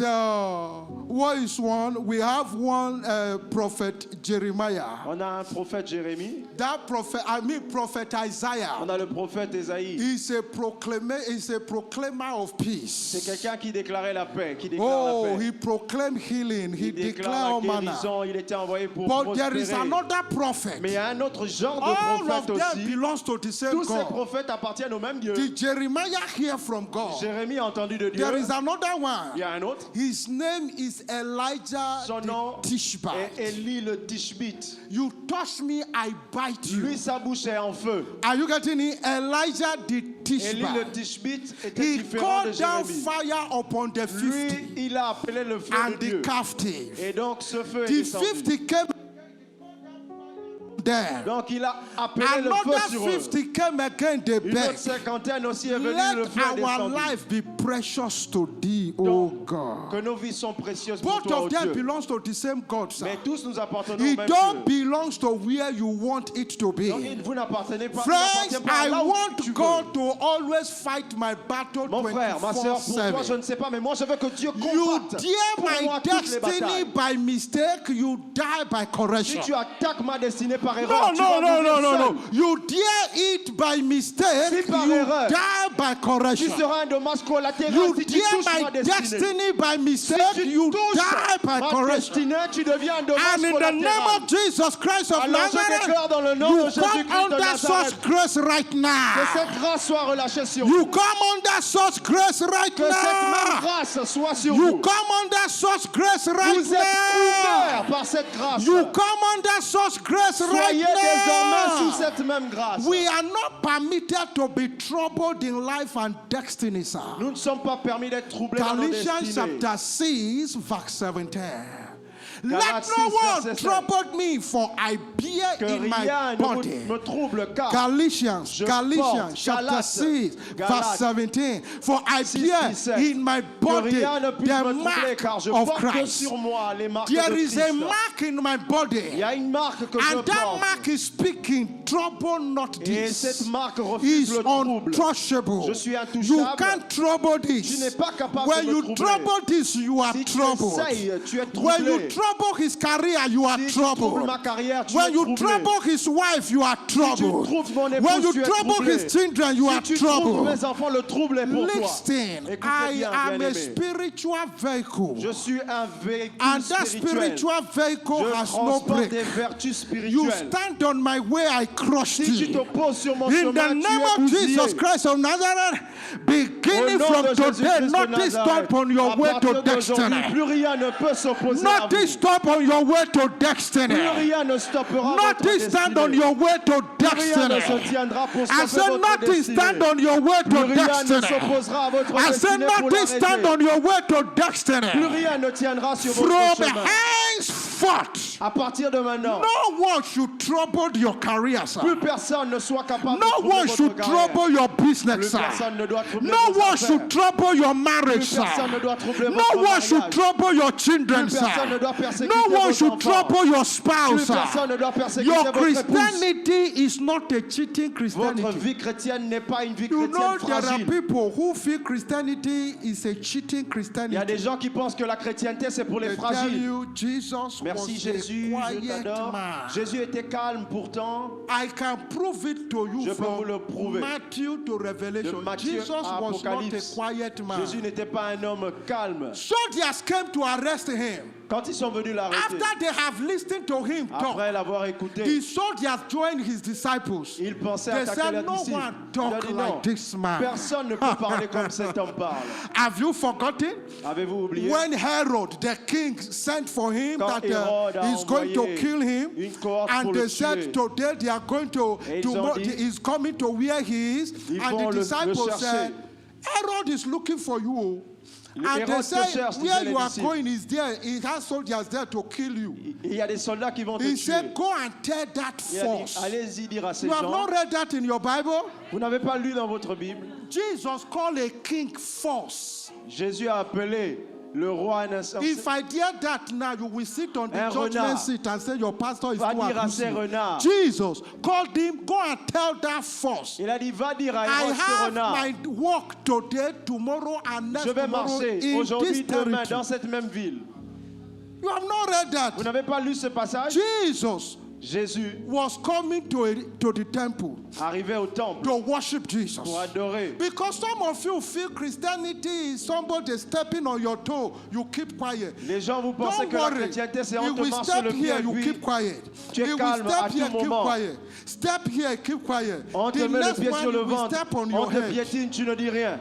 what is one? We have one prophet, Jeremiah. On a un prophète Jérémie. That prophet, prophet Isaiah. On a le prophète Ésaïe. He's a proclaimer of C'est peace. quelqu'un qui déclarait la paix, qui déclare la Oh, paix. he proclaimed healing. He Il declared déclare all la manner. guérison, il était envoyé pour But there is prospérer. another prophet. Mais il y a un autre genre de All prophète of them aussi. belongs to the same Tous ces God. prophètes appartiennent au même Dieu. Did Jeremiah hear from God? Jérémie a entendu de Dieu. There is another Il one. y a un autre. His name is Elijah Son nom the Tishbite. est Élie le Tishbite. You touch me, I bite you. Lui, sa bouche est en feu. Are you getting it? Elijah the Élie le Tishbite. Tishbite était He différent de called down Jérémie. fire upon the 50 Lui, il a appelé le feu and de the Dieu. captive. Et donc ce feu est The descendu. 50 came there. Donc il a appelé le feu Another sur eux. 50 came again, they Une autre begged. cinquantaine aussi est venue, Let le feu est our descendu. life be precious to thee, O Donc, God. que nos vies sont précieuses pour Both toi, of oh them Dieu. belongs to the same God, sir. Mais tous nous appartenons au It même don't Dieu. belongs to where you want it to be. Donc vous n'appartenez pas, Friends, n'appartenez pas I là où want tu veux. God to always fight my battle Mon frère, ma soeur, pour toi, je 24/7. ne sais pas, mais moi je veux que Dieu You combatte dear pour my moi toutes les destiny batailles. by mistake, you die by Si correction. tu attaques ma destinée par No, erreur, tu no, vas no, mourir no, no, seul. no. You dare it by mistake, Si par you erreur, die by Tu correction. seras un dommage collatéral You si tu dare touches ma my destinée. destiny by Si mistake, tu you touches die by ma correction. destinée, tu deviens un dommage And in the collatéral. name of Jesus Christ of Alors je déclare dans le Nazareth, nom you de come Jésus-Christ de under Nazareth such grace right que now. cette grâce soit relâchée sur You vous. come under such grace right Que cette même now. grâce soit sur You vous. come under such grace right Vous êtes ouverts now. par cette grâce. You come under such grace right Soyez désormais sous now. cette même grâce. We are not permitted to be troubled in life and destiny, sir. Nous ne sommes pas permis d'être troublés dans nos Galatians destinées. chapter 6, verse 17. Let Galates no 6, one verset 7. trouble me, for I bear Que in my rien ne body. me trouble car Galatians Je chapter porte, 6, Galates, verse 17. For I 6, bear 17. in my que body rien ne puisse the me troubler car mark je of porte Christ. sur moi les marques There de is a Christ. mark in my Il body. y a une marque que je And that porte. mark is speaking, trouble not Et this. cette marque refuse Is le trouble. untouchable. Je suis intouchable. You can't trouble Tu this. n'es pas capable When de me you troubler. trouble this, you are Si tu troubled. essayes, tu es When you troublé. trouble his career, you are Si tu troubles troubled. ma carrière, tu When es you troublé. trouble his wife, you are troubled. troubles mon épouse, When you tu es trouble troublé. his children, you Si are tu troubles troubled. mes enfants, le trouble est pour toi. Listen, Écoutez I bien, am a bien-aimé. spiritual vehicle. Je suis un véhicule And that spirituel. spiritual vehicle Je has no transporte break. des vertus You spirituelles. stand on my way, I crush Si tu you. t'opposes sur mon In chemin, the tu name es of bousillé. Jesus Christ of Nazareth, beginning Au nom from de today, Jésus-Christ de nothing Nazareth, stop on your à way partir to d'aujourd'hui, destiny. plus rien ne peut s'opposer à Nothing vous. stop on your way to destiny. Plus rien ne stoppera votre Nothing stand on destinée. your way to Plus rien ne destiny. se tiendra pour I stopper said votre nothing destinée. stand on your way Plus to rien ne destiny. s'opposera à votre I said destinée pour nothing stand l'arrêter. on your way to Plus destiny. rien ne tiendra sur votre From chemin. henceforth, Henceforth, À partir de maintenant, no one should trouble your career, sir. plus personne ne soit capable de No troubler one votre should carrière. trouble your business, Plus sir. personne ne doit troubler No vos one affaires. should trouble your marriage, Plus sir. personne ne doit troubler No votre one should mariage. trouble your children, Plus sir. personne ne doit persécuter No one vos should enfants. trouble your Plus spouse, personne ne sir. doit persécuter Your votre épouse. Christianity is not a cheating Votre Christianity. vie chrétienne n'est pas une vie You know, chrétienne there are fragile. people who feel Christianity is a cheating Il y a Christianity. des gens qui pensent que la chrétienté c'est pour les They tell fragiles. you Jesus Merci was Jésus, a je quiet t'adore. man. Jésus était calme pourtant. I can prove it to you Je peux vous from le prouver. Matthew to Revelation. De Matthieu Jesus à was not a Apocalypse. quiet man. Jésus n'était pas un homme calme. Soldiers came to arrest him. Quand ils sont venus l'arrêter, After they have listened to him talk, après l'avoir écouté, the soldiers joined his disciples. ils pensaient They attaquer said, leurs no disciples. one Il a talk dit non, like this man. personne ne peut parler comme cet homme parle. Have you forgotten? Avez-vous oublié? When Herod, the king, sent for him Quand that Hérode a he's going to envoyé kill him, une cohorte and pour they le said tuer. today they are going to, Et ils ont dit, he's coming to where he is, ils and vont the le disciples chercher. said, Herod is looking for you. And Hérode they te said, cherche, where disaient you les are disciples. going is there. He has soldiers there to kill you. Il y a des soldats qui vont te He tuer. said, go and tell that Il a dit, force. allez-y dire à ces You have gens. not read that in your Bible? Vous n'avez pas lu dans votre Bible? Jesus called a king force. Jésus a appelé le roi un insensé. If I dare that now, you will sit on the Un judgment renard. seat and say your pastor is Va too dire à ces abusive. renards. Jesus called him, go and tell that force. Il a dit, va dire à I Hérode ce have renard. my work today, tomorrow, and next Je vais tomorrow marcher in aujourd'hui, this demain, territory. dans cette même ville. You have not read that. Vous n'avez pas lu ce passage? Jesus Jésus was coming to the temple arrivait au temple to worship Jesus. pour adorer. Because some of you feel Christianity is somebody stepping on your toe, you keep quiet. Les gens vous pensez Don't que la worry. chrétienté c'est on You te will marche sur step le pied here, et you puis keep quiet. tu es You will calme step à here, tout keep moment. quiet. Step here, keep quiet. On te The met le next pied one, sur le you will ventre, step on on your te head. piétine, tu ne dis rien.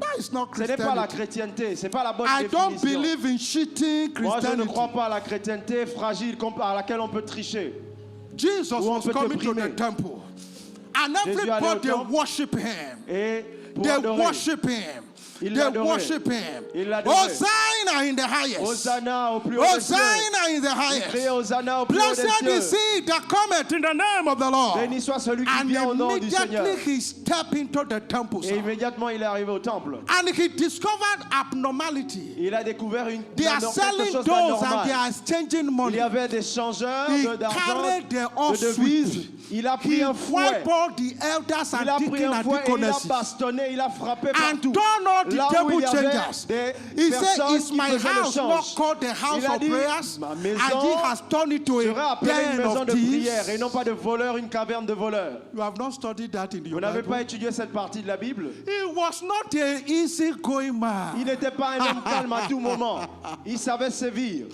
That is not Ce n'est pas la Christianity. chrétienté, c'est pas la bonne I don't définition. believe in cheating Moi, je ne Christianity. crois pas à la chrétienté fragile à laquelle on peut tricher. Jesus Où on was peut te coming to primer. the temple. And Jésus allait au everybody temple. worship him. Et pour They adorer, worship him. Il They l'adorait. worship him. Il l'adorait. Hosanna in the highest. Hosanna au plus haut des cieux. Hosanna in the Il criait highest. Hosanna au plus haut des Blessed is cieux. he that cometh in the name of the Lord. Béni soit celui qui And vient au nom du Seigneur. immediately he stepped into the temple. Et Sir. immédiatement il est arrivé au temple. And he discovered abnormality. Il a découvert They are quelque selling chose those and they d'anormal. are exchanging Il money. y avait des changeurs He d'argent, carried their de devises. offsweep. Il a He pris un fouet. wiped all the elders Il a and pris deacons un and fouet et il a deaconesses. bastonné, il a frappé And partout. turn all the Là où table il y avait changers. des He said, personnes is qui my faisaient le house not change. called the house Il a of dit, prayers? ma And maison he has turned it to serait a appelée une den maison of de prière et thieves. non pas de voleurs, une caverne de voleurs. You have not studied that in Vous your n'avez pas Bible. étudié cette partie de la Bible? He was not an easy-going Il man. n'était pas un homme calme à tout moment. Il savait sévir.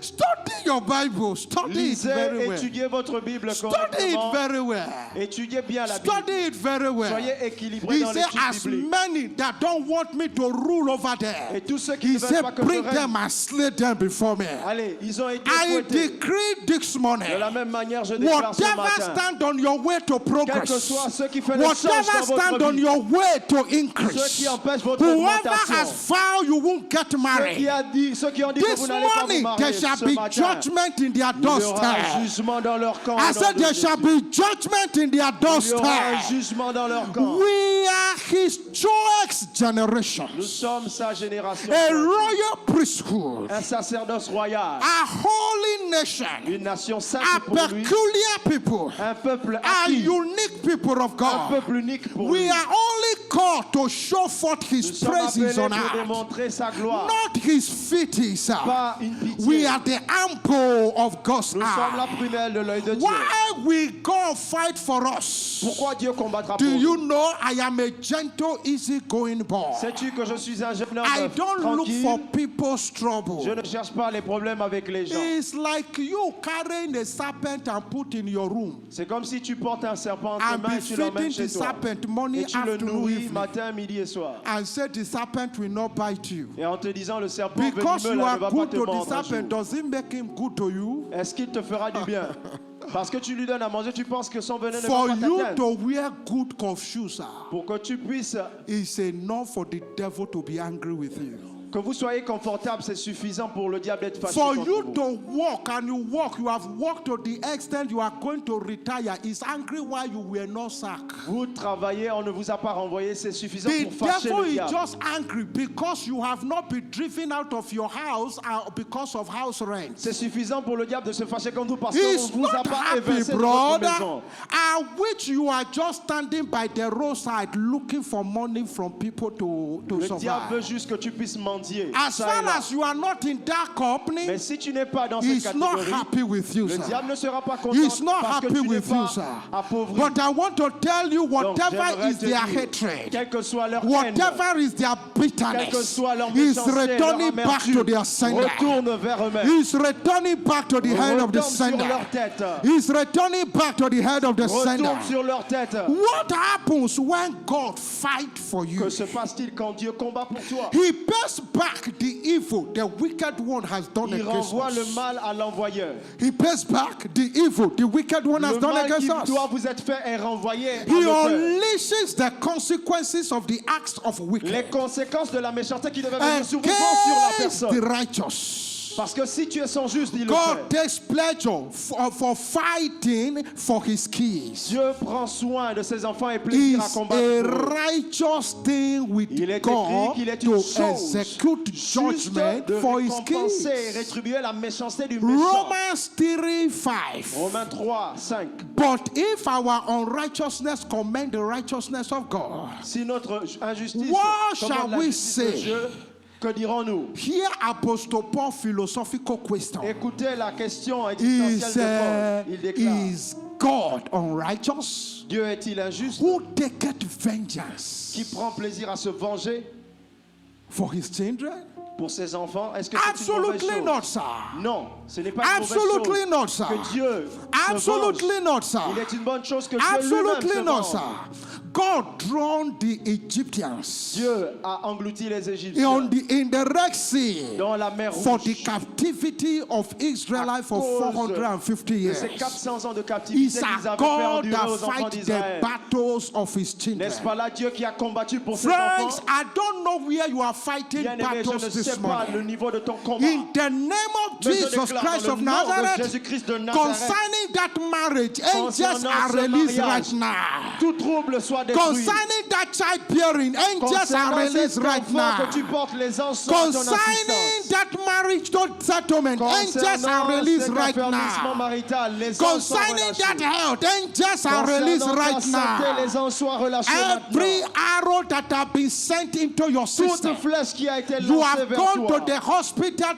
Study your Bible. Study it Lisez, very well. étudiez votre Bible Study it correctement. very well. Étudiez bien la Bible. Study it very well. Soyez équilibrés He dans said, l'étude as biblique. many that don't want me to rule over there, Et tous ceux qui he ne veulent said, pas que bring je règne, them and slay them before me. allez, ils ont été I fouettés. decree this morning, De la même manière, je déclare ce whatever matin, stand on your way to quels que progress, soient ceux qui font le change whatever dans stand votre on vie, your way to ceux increase, qui empêchent votre whoever augmentation, has vowed you won't get ceux qui, married, ceux qui ont dit que this vous n'allez pas vous morning there marier shall ce be matin, judgment in their il y aura un doorstep. jugement dans leur camp. I au nom said de there Jésus. shall be judgment in their Il y aura un doorstep. jugement dans leur camp. We are his choice Nous generation, sommes sa génération, a royal priesthood, un sacerdoce royal, a holy nation, une nation sainte a pour lui, peculiar people, un peuple a acquis, unique people of un God. peuple unique pour We lui. are only called to show forth Nous his sommes praises appelés on pour earth, démontrer sa gloire, not his feet, sir. pas une pitié. We are the ample of God's Nous sommes la eye. prunelle de l'œil de Dieu. Why will God fight for us? Pourquoi Dieu combattra Do pour you nous? know I am a gentle, easygoing boy? Sais-tu que je suis un jeune homme I don't look tranquille? for people's Je trouble. ne cherche pas les problèmes avec les gens. It's like you carrying a serpent and put in your room C'est comme si tu portes un serpent en and main be et tu l'emmènes feeding chez the toi. serpent morning, Et tu le afternoon, nourris evening, matin, midi et soir. and say the serpent will not bite you. Et en te disant le serpent Because venimeux you là, are ne va pas good te to the mordre un serpent, jour. does it make him good to you? Est-ce qu'il te fera du bien? Parce que tu lui donnes à manger, tu penses que son venin ne For va pas you t'atteindre. to wear good cuff shoes, sir, Pour que tu puisses, it's enough for the devil to be angry with you. Que vous soyez confortable, c'est suffisant pour le diable d'être fâché For contre you vous. to walk and you walk, you have walked to the extent you are going to retire. Is angry why you were not sacked. Vous travaillez, on ne vous a pas renvoyé, c'est suffisant The pour fâcher devil le is diable. just angry because you have not been driven out of your house because of house rent. C'est suffisant pour le diable de se fâcher contre vous parce qu'on He's ne vous a not pas happy, évincé de votre brother. maison. I wish you are just standing by the roadside looking for money from people to Le diable veut survive. juste que tu puisses mendier. As ça et far là. as you are not in that company, Mais si tu n'es pas dans cette he's not catégorie, happy with you, le sir. diable ne sera pas content He's not parce que happy tu n'es with you, pas sir. appauvri. But I want to tell you, Donc, whatever j'aimerais is te their dire, hatred, quelle que soit leur haine, whatever is their quelle que bitterness, soit leur is méchanceté, leur returning back to amertume, their sender. retourne vers eux-mêmes. He's returning back to the head of the Retourne sur sender. leur tête. He's returning back to the head of the sender. Retourne sur leur tête. What happens when God fight for you? Que se passe-t-il quand Dieu combat pour toi? He pays back the evil the wicked one has done Il against renvoie le us. mal à l'envoyeur. He pays back the evil the wicked one has Le done mal against qui us. doit vous être fait est renvoyé à He l'auteur. unleashes the consequences of the acts of Les wicked conséquences de la méchanceté qui devaient venir sur vous vont sur la against the personne. righteous. Parce que si tu es sans juste, il le God fait. takes pleasure for fighting for his keys. Dieu prend soin de ses enfants et plaisir à It's combattre a pour eux. righteous thing with Il est écrit God qu'il est to une chose execute juste judgment de for his récompenser et keys. rétribuer la méchanceté du méchant. Romans 3:5. Romains 3, 5. But if our unrighteousness commend the righteousness of God, Si notre injustice What commande shall la we justice de say? Dieu, que dirons-nous? here Apostle Paul philosophical question. Écoutez la question Is, existentielle de Paul. Il déclare, is God unrighteous? Dieu est-il injuste Who taketh vengeance qui prend plaisir à se venger for his children? pour ses enfants? Est-ce que c'est une mauvaise Absolutely chose? not, sir. Non, ce n'est pas une mauvaise Absolutely chose not, sir. que Dieu se Absolutely venge. not, sir. Il est une bonne chose que Dieu lui-même Absolutely se not, venge. sir. God drowned the Egyptians Dieu a englouti les Égyptiens in the Red Sea dans la mer for the Rouge. captivity of Israel for cause 450 de years. ces 400 ans de It's captivité a qu'ils avaient fait God endurer that aux enfants fights the d'Israël. battles of his children. N'est-ce pas là Dieu qui a combattu pour ses Friends, enfants? I don't know where you are fighting Bien-aimé, je ne battles sais this pas le morning. niveau de ton combat. In the name of Mais je Jesus déclare Christ dans of le nom de Nazareth, Jésus-Christ de Nazareth, concerning that marriage, angels concernant are ce released mariage, right now. tout trouble soit détruit. Concerning that childbearing, angels are Concernant released cet right enfant now. que tu portes les encens à ton Concerning assistance. that marriage to settlement, angels are Concernant released cet right affermissement now. marital, les encens sont Concerning relâchés. that health, angels are released Concernant ta right santé, les now. encens sont relâchés Every maintenant. arrow that have been sent into your system, Toute flèche qui a été you lancée have vers gone toi. to the hospital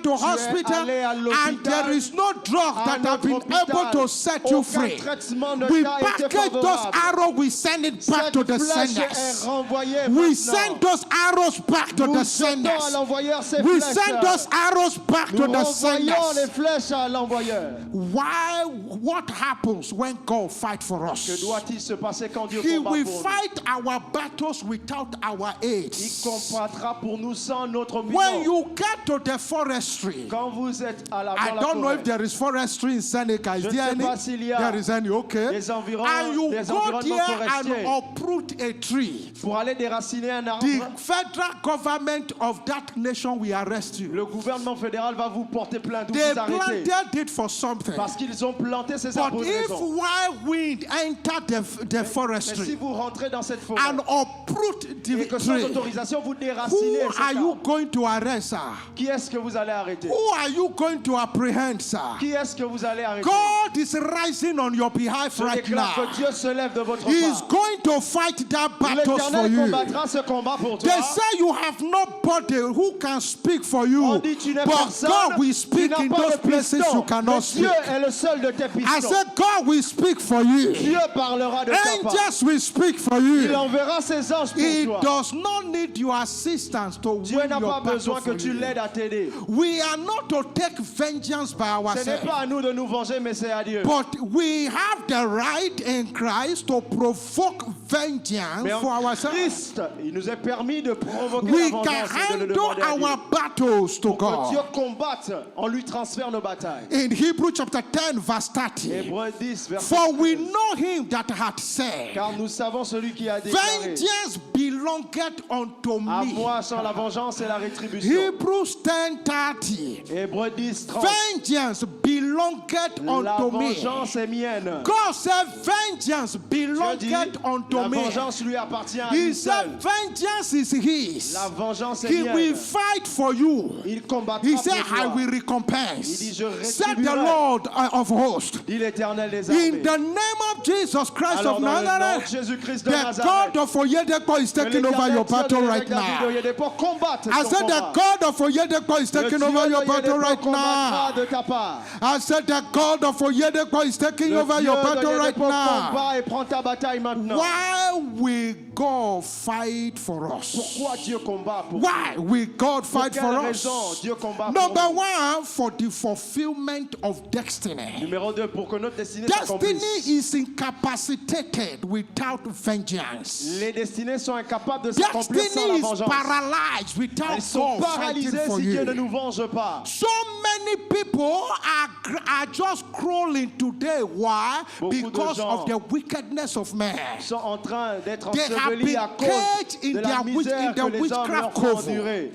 allé à and l'hôpital, there is no drug à that have notre been hôpital. able to set you Aucun free. traitement ne We t'a été package those favorable. arrows, we send it back Cette to the flèche est senders. renvoyée We maintenant. send those arrows back to Nous the jetons à senders. l'envoyeur ces We flèches. send those arrows back Nous to the renvoyons les senders. flèches à l'envoyeur. What happens when God fight for Que us? doit-il se passer quand Dieu He combat will pour nous? fight our battles without our aid. Il combattra pour nous sans notre When puissance. you get to the forestry, Quand vous êtes à la, I dans la don't know forêt, if there is forestry in Seneca. Is Je ne there sais any? pas s'il y a There is any, okay. des environs- And you des go environnements there and forestiers. uproot a tree. pour aller déraciner un arbre, The federal government of that nation will arrest you. le gouvernement fédéral va vous porter plainte ou They vous arrêter. planted it for something. Parce qu'ils ont planté ces But arbres de if raison. wild wind enter the Mais si forestry vous rentrez dans cette forêt and uproot et the que sans tree, autorisation vous who déracinez cet are you arbre, going to arrest, sir? qui est-ce que vous allez arrêter? Who are you going to apprehend, sir? Qui est-ce que vous allez arrêter? God is rising on your behalf Je right déclare que now. Dieu se lève de votre He is part. going to fight that battle for L'Éternel you. combattra ce combat pour toi. They say you have nobody who can speak for you, On dit tu n'es but personne, God will tu speak n'as in pas those de places piston. you cannot Mais speak. Dieu est le seul de tes I pistons. said God will speak for you. Dieu parlera de ta part. Angels will speak for Il you. enverra ses anges pour He toi. does not need your assistance to Dieu win n'a your pas battle besoin que for tu you. l'aides à t'aider. We are not to take vengeance by Ce n'est ourselves, pas à nous de nous venger, mais c'est à Dieu. but we have the right in Christ to provoke vengeance Mais for en ourselves. Christ, il nous est permis de provoquer We la can vengeance et de le handle demander à Dieu. our battles to Que Dieu God. combatte, on lui transfère nos batailles. In Hebrews chapter 10, verse 30. Hébreux 10, verset For we 13. know him that hath said, Car nous savons celui qui a déclaré: vengeance belongeth unto à me. moi sont la vengeance et la rétribution. Hebrews 10:30. Hébreux 10, 30. Vengeance belongeth La unto me. vengeance est mienne. God said, vengeance Dieu dit, belongeth unto la me. vengeance lui appartient à He lui said, seul. vengeance is his. La vengeance est He will mienne. fight for you. Il combattra He pour said, I toi. will Il recompense. dit, je Said the rétribuerai. Lord of hosts. Dit l'Éternel des In armées. the name of Jesus Christ Alors of dans le nom de Nazareth, Jésus-Christ de the Nazareth, God of Oyedepo is que taking over l'Éternel your Dieu de battle l'évêque right David now. Oyedepo combatte I ton said the combat. God of Oyedepo is Le taking Dieu over your battle d'Oyedepo right combattra now. de ta part. I said the God of Oyedepo is taking Le over Dieu your battle right d'Oyedepo now. combat et prend ta bataille maintenant. Why will God fight for us? Pourquoi Dieu combat pour Why nous? will God Pour fight quelle for raison us? Dieu combat pour Number nous? one, for the fulfillment of destiny. Numéro 2, pour que notre destinée Destiny s'accomplisse. is incapacitated without vengeance. Les destinées sont incapables de s'accomplir sans la Destiny is vengeance. paralyzed without Elles sont God fighting paralysées for si Dieu ne you. nous venge pas. So many people are just crawling today. Why? Beaucoup de Because gens of the wickedness of man. Sont en train d'être They have ensevelis been à cause caged in de la their misère que in the les hommes leur witchcraft font coven. endurer.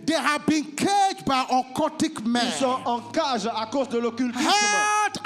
They have been caged by occultic men. Ils sont en cage à cause de l'occultisme. Held,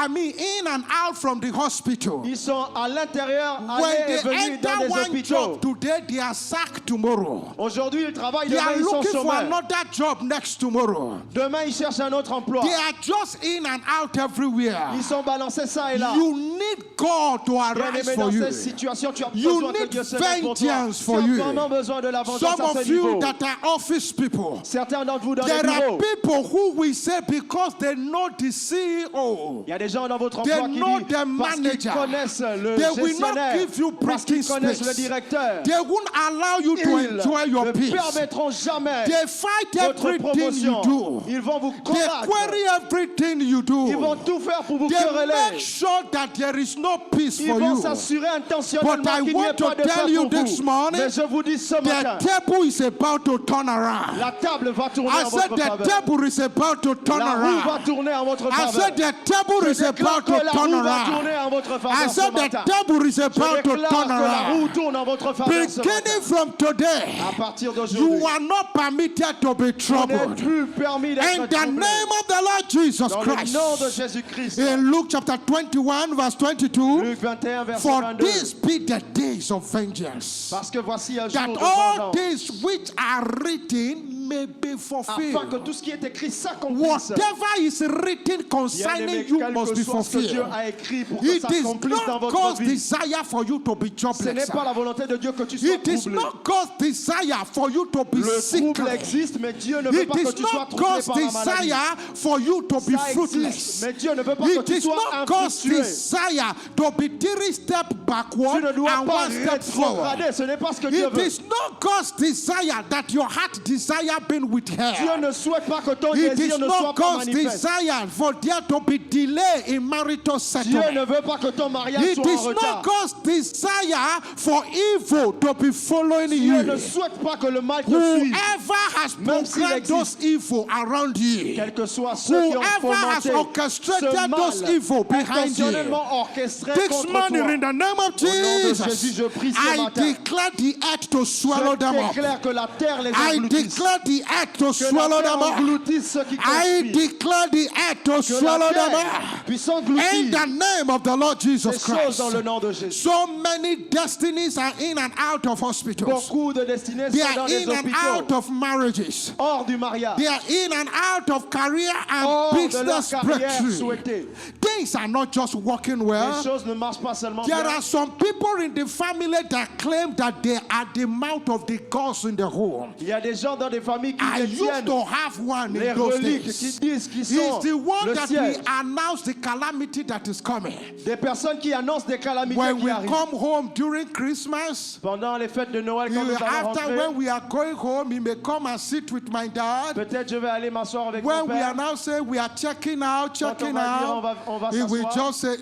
I mean, in and out from the hospital. Ils sont à l'intérieur, When allés et they venus dans enter des one hôpitaux. job today, they are sacked tomorrow. Aujourd'hui, ils travaillent, They demain, are ils sont looking for chômeurs. another job next tomorrow. Demain, ils cherchent un autre emploi. They are just in and out everywhere. Ils sont balancés ça et là. You need God to arise Bien-aimé, for dans you. cette situation, tu as You besoin que need Dieu se lève pour toi. vengeance Tu for as you. vraiment besoin de la vengeance Some à ce of you niveau. that are office people, Certains d'entre vous dans les there are bureaux, people who will say because they know the CEO, il y a des gens dans votre they emploi qui know disent the parce qu'ils manager, connaissent le they will not gestionnaire, give you parce qu'ils breathing connaissent le space. directeur. They won't allow you to Ils enjoy your ne peace. permettront jamais They fight votre everything you promotion. do. Ils vont vous They combattre. query everything you Ils vont do. tout faire pour vous They make quereller. sure that there is no peace Ils for vont you. s'assurer But I intentionnellement qu'il n'y ait want to pas de paix tell you pour this vous. morning, Mais je vous dis ce matin, the table is about to turn around. la table va tourner I en said votre the faveur. table is about to turn La roue va around. tourner en votre I faveur. said the table Je is déclare about que to la turn roue va around. tourner en votre I faveur ce said the matin. table is Je about to déclare turn que la roue around. tourne en votre faveur ce matin. Beginning from today, À partir d'aujourd'hui, you are not permitted to be on n'est troubled. plus permis In d'être the troublé. name of the Lord Jesus Dans le Christ. nom de Jésus-Christ. In Luke chapter 21, verse 22, Luc 21, verset for 22. this be the days of vengeance, Parce que voici un jour that de all vengeance, things which are written may be afin que fulfilled. tout ce qui est écrit s'accomplisse. Whatever is written concerning Bien-aimé, you quel must que be soit ce que Dieu fulfilled. a écrit pour que It ça is s'accomplisse dans not votre God's vie. desire for you to be Ce n'est jobless. pas la volonté de Dieu que tu sois It is troublé. not God's desire for you to be Le trouble sickly. existe, mais Dieu ne veut It pas que is tu sois not troublé God's par la maladie. desire for you to be Ça existe, fruitless. mais Dieu ne veut pas que It tu is sois not God's infructueux. desire to be 3 steps backward Tu ne dois and pas 1 step forward. rétrograder. Ce n'est pas ce que Dieu It veut. is not God's desire that your heart desire being Dieu withheld. ne souhaite pas que ton It is désir ne soit not pas God's manifeste. desire for there to be delay in marital Dieu settlement. ne veut pas que ton mariage It soit en is not retard. God's desire for evil to be following Dieu ne you. souhaite pas que le mal te suive. Whoever has Même s'il programmed those existe. evil around you, Quels que soient ceux qui ont whoever has fomenté orchestrated ce those mal, evil behind you, intentionnellement orchestré this contre morning toi. in the name of Au nom de Jesus, Jésus, je prie ce I matin. declare the earth to swallow Je them up. déclare que la terre les I engloutisse. declare the earth to Que la swallow terre them up. engloutisse ceux qui I conspirent. declare the earth to Que swallow la them terre up. puisse In engloutir the name of the Lord Jesus ces choses Christ. dans le nom de Jésus. So many destinies are in and out of hospitals. Beaucoup de destinées They sont dans are les in and out hôpitaux, of marriages. hors du mariage, They are in and out of career and hors de leur business carrière breakthrough. souhaitée. Things are not just working Les well. choses ne marchent pas seulement There bien. are some people in the family that claim that they are the mouth of the gods in the home. Il y a des gens dans des familles qui I used détiennent to have one les in those reliques, days. qui disent qu'ils He's sont the one le that will siège. announce the calamity that is coming. Des personnes qui annoncent des calamités When qui we arrivent. come home during Christmas, Pendant les fêtes de Noël, quand nous allons after rentrer, when we are going home, he may come and sit with my dad. peut-être je vais aller m'asseoir avec mon When we are père. now saying we are checking out, Quand on checking va dire out, on va he will s'asseoir, just say,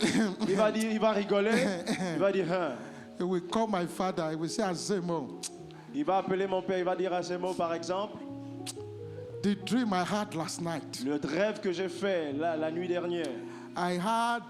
il va rigoler, il va dire hein. He will call my father. He will say, Azemo, Il va appeler mon père, il va dire à ces mots par exemple, the dream I had last night. le rêve que j'ai fait la nuit dernière. I had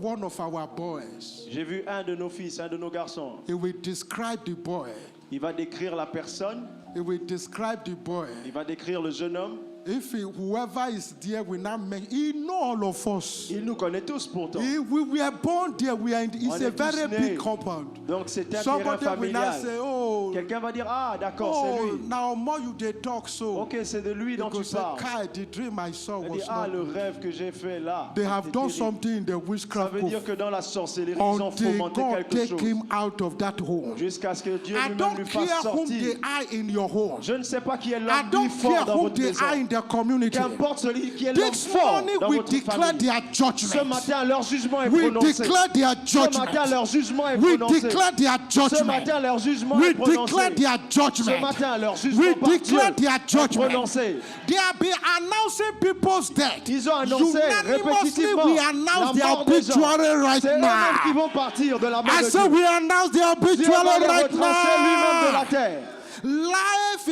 one of our boys. J'ai vu un de nos fils, un de nos garçons. He will describe the boy. Il va décrire la personne, He will describe the boy. il va décrire le jeune homme. If whoever is there will not make, he know all of us. Il nous connaît tous pourtant. We are born there. It's On a est tous very nés. big compound. Donc c'est un terrain Somebody will not familial. say, oh, Quelqu'un va dire, ah d'accord, c'est lui. now more you they talk so. Ok, c'est de lui dont tu Because say, parles. Kai, the dream I saw Il was dit, ah not le good. rêve que j'ai fait là. They have c'était done terrible. something in the Ça witchcraft veut dire que dans la sorcellerie, ils ont until fomenté God quelque take chose. him out of that hole. Jusqu'à ce que Dieu I lui-même don't lui fasse care whom sortir. they are in your home. Je ne sais pas qui est I l'homme don't plus fort care dans who votre they maison. are in the community. Qu'importe celui qui est l'homme This fort morning dans we votre declare famille. their Ce judgment. matin, leur jugement est We prononcé. declare their Ce matin, judgment. leur jugement est We prononcé. declare their Ce judgment. matin, leur jugement We est prononcé. declare their Ce judgment. matin, leur jugement We par Dieu declare their est judgment. prononcé. They have been announcing people's death. Ils ont annoncé Unanimously, répétitivement we la announce their mort des gens. obituary right C'est eux-mêmes qui now. vont partir de la mort I de said Dieu. we announce their Dieu va obituary les right retracer lui-même de la now. terre. Life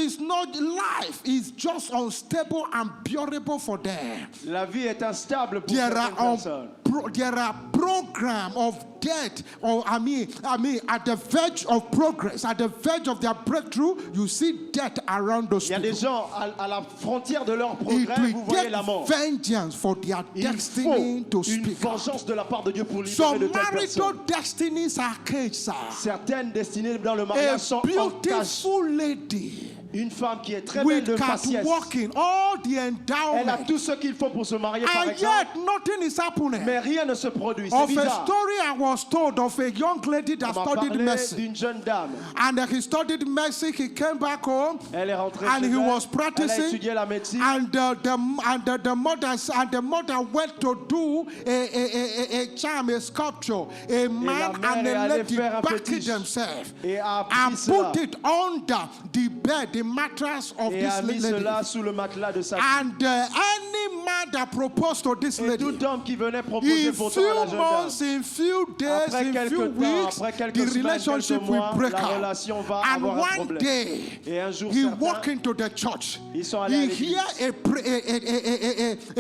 is just unstable and bearable for them. La vie est instable pour There certaines are personnes. there are program of death, or I mean, at the verge of progress, at the verge of their breakthrough, you see death around those Il y a des people. gens à la frontière de leur It progrès, vous will voyez take la mort. vengeance for their Il faut destiny to une speak. vengeance de la part de Dieu pour libérer Some de telles marital personnes. destinies are caged, sir. Certaines destinées dans le A mariage sont en cage. beautiful lady Une femme qui est très belle with de faciès. catwalking, all the Elle a endowment, tout ce qu'il faut pour se marier, par and exemple. yet nothing is happening. Mais rien ne se produit. C'est Of a bizarre. story I was told of a young lady that On m'a studied parlé medicine. d'une jeune dame. And he studied medicine, he came back home, Elle est rentrée and chez he elle. was Elle a practicing. étudié la médecine. And the mother went to do a charm, a sculpture, a man mère and est a allée lady faire un backing fétiche. themselves Et a and pris cela. put it under the bed, the mattress of Et a this mis lady. cela sous le matelas de sa fille. And any man that proposed to this Et lady, tout homme qui venait proposer in pourtant à la few jeune dame. months, in few days, Après in quelques few temps, weeks, après quelques the semaines, relationship quelques will mois, break la out. relation va And avoir un one problème. day, Et un jour he certain, walked into the church. ils sont allés à He l'église. hear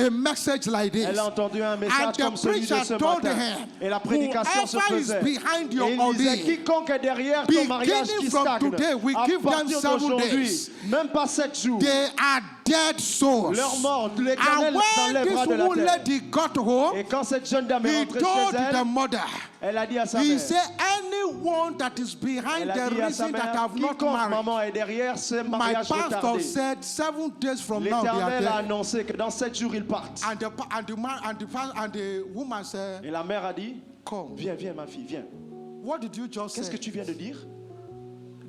a message like this. Elle a entendu un And message the comme celui de preacher ce told matin. her, Et la prédication se whoever is faisait. behind Et your il disait, ordeal, quiconque est derrière ton mariage qui beginning from stagne, today, we à give them partir 7 d'aujourd'hui, days. même pas 7 jours, they are dead souls. leur mort, And l'Éternel when s'enlèvera this de la woman terre. lady got home, Et quand cette jeune dame est he rentrée told chez the elle, mother, elle a dit à sa he mère, said, anyone that is behind elle a the dit à sa reason that mère, I've not quiconque married, maman est derrière ce my mariage pastor retardé. said 7 days from now they are L'Éternel a dead. annoncé que dans 7 jours ils partent. And the woman said, Et la mère a dit, come. viens, viens ma fille, viens. What did you just Qu'est-ce que say? tu viens de dire?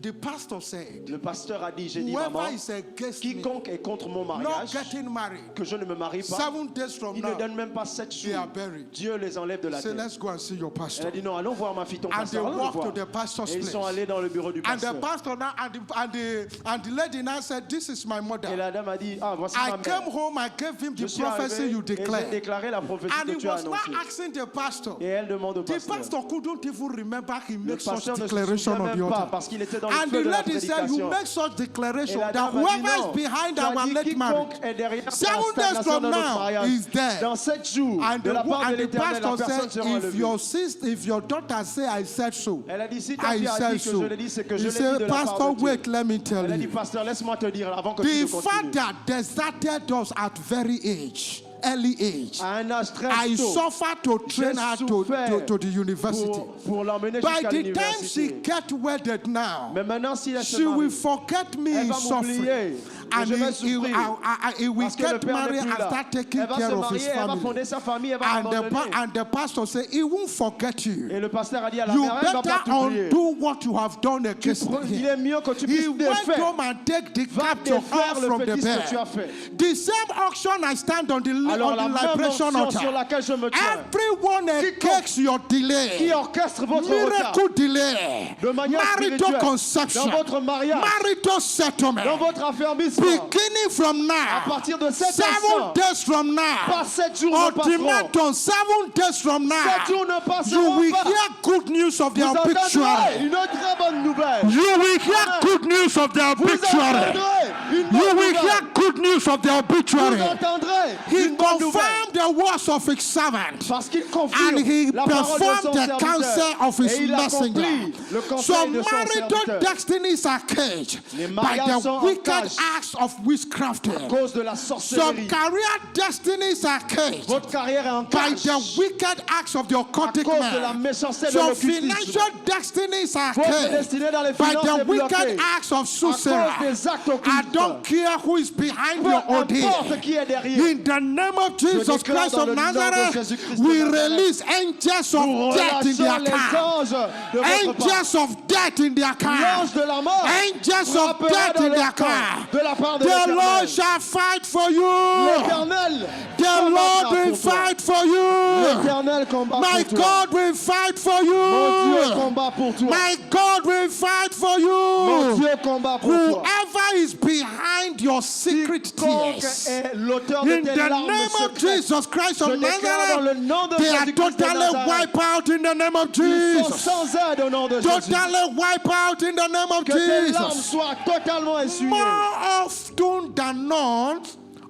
The pastor said, Le pasteur a dit, j'ai dit maman, whoever is against me quiconque est contre mon not mariage, getting married, que je ne me marie pas, 7 days from il ne now, donne même pas 7 they jours. are buried. Dieu les enlève de la Say, terre. let's go and see your Elle pastor. a dit non, allons voir ma fille, ton And they pasteur. Allons le walked to voir. the pastor's Et ils sont place. allés dans le bureau du And the pasteur. pastor now, and the lady now said, this is my Et mother. la dame a dit, ah, voici I ma came mère. home, I gave him Je the suis prophecy arrivé you et j'ai declared. déclaré la prophétie And que he tu as was now annoncée. asking the pastor. Et elle demande au The pasteur. pastor couldn't even remember he Le made such pasteur ne se declaration souvient on the même pas altar. parce qu'il était dans le And feu the de la lady said, you prédication. make such Et declaration la that dame a dit whoever non. is behind Tu as our dit, late marriage, quiconque est derrière la 7 days stagnation from de notre now mariage, is dead. dans 7 jours, And de la part de the l'Éternel, la pastor personne said, sera if enlevée. your sister, if your daughter say I said so, Elle a dit, si ta I fille a said dit que so. je l'ai dit, c'est que je He l'ai dit de said, la part pastor, de Dieu. wait, let me tell Elle a dit, you. pasteur, laisse-moi te dire avant que tu ne The continues. father deserted us at very age, early age. À un âge très I tôt, suffered to train her to the university. pour l'emmener By jusqu'à the time she l'université. get wedded now, Mais maintenant, si elle se she will marie, forget me elle in va suffering. m'oublier. And Je vais he souffrir. will Parce que le get père n'est married plus and là. start taking Elle va care se of his marier, elle va family. fonder sa famille, elle va And abandonner. the pastor said, he won't forget you. Et le pasteur a dit à la You mère, elle ne va pas better t'oublier. undo what you have done against Il him. est mieux que tu He puisses went défaire. home and take the Va capture défaire off le from the fétiche que tu as bed. fait. The same auction I stand on the, Alors on la the même liberation onction sur altar. laquelle je me tiens, Everyone against your qui delay. orchestre votre retard, Miracle delay. de manière Marital spirituelle, conception. dans votre mariage, Marital settlement. dans votre affermissement, beginning from À now, partir de cet 7 instant, days from now, pas 7 jours ne passeront. ultimatum 7 days from 7 now, jours ne you passeront will pas. hear good news of Vous their entendrez obituary. une très bonne nouvelle. You will hear good news of their Vous obituary. entendrez une You bonne will nouvelle. hear good news of their Vous obituary. entendrez He une bonne nouvelle. confirmed the words of his servant. Parce qu'il confirme And he la parole de performed son the serviteur. counsel of his Et il messenger. accomplit le conseil Some de son marital serviteur. destinies are caged Les by mariages the sont en wicked cage acts of witchcraft. à cause de la Some sorcellerie. career destinies are caged Votre carrière est en by cage the wicked acts of the à occultic cause de la man. méchanceté de Some l'occultisme. financial destinies are Votre caged destinée dans les by finances the est bloquée wicked acts of à Susera. cause des actes I occultes. don't care who is behind Peu your ordeal. importe qui est derrière. In the name of Jesus déclare Christ dans of le nom de Nazareth, Jésus-Christ de we Nazareth, release angels Nous of death in their relâchons les car. anges de votre part. Angels of death in their car. L'ange de la mort Angels of frappera death dans in leur their camp car. de la part de The l'Éternel. Lord shall fight for you. L'Éternel The Lord combattra will pour toi. fight for you. L'Éternel combat My pour toi. God will fight for Mon Dieu you. combat pour toi. My God will fight for Mon you. Dieu combat pour toi. Whoever is behind your secret Quiconque tears, est l'auteur de in tes the larmes name of secrètes, Jesus Christ of je déclare dans le Nazareth, nom de they are Jésus-Christ de totally Nazareth, wiped out in the name of ils sont Jesus. sans aide au nom de Jésus. Totally wiped out in the name of Que tes larmes Jesus. soient totalement essuyées. More often than not,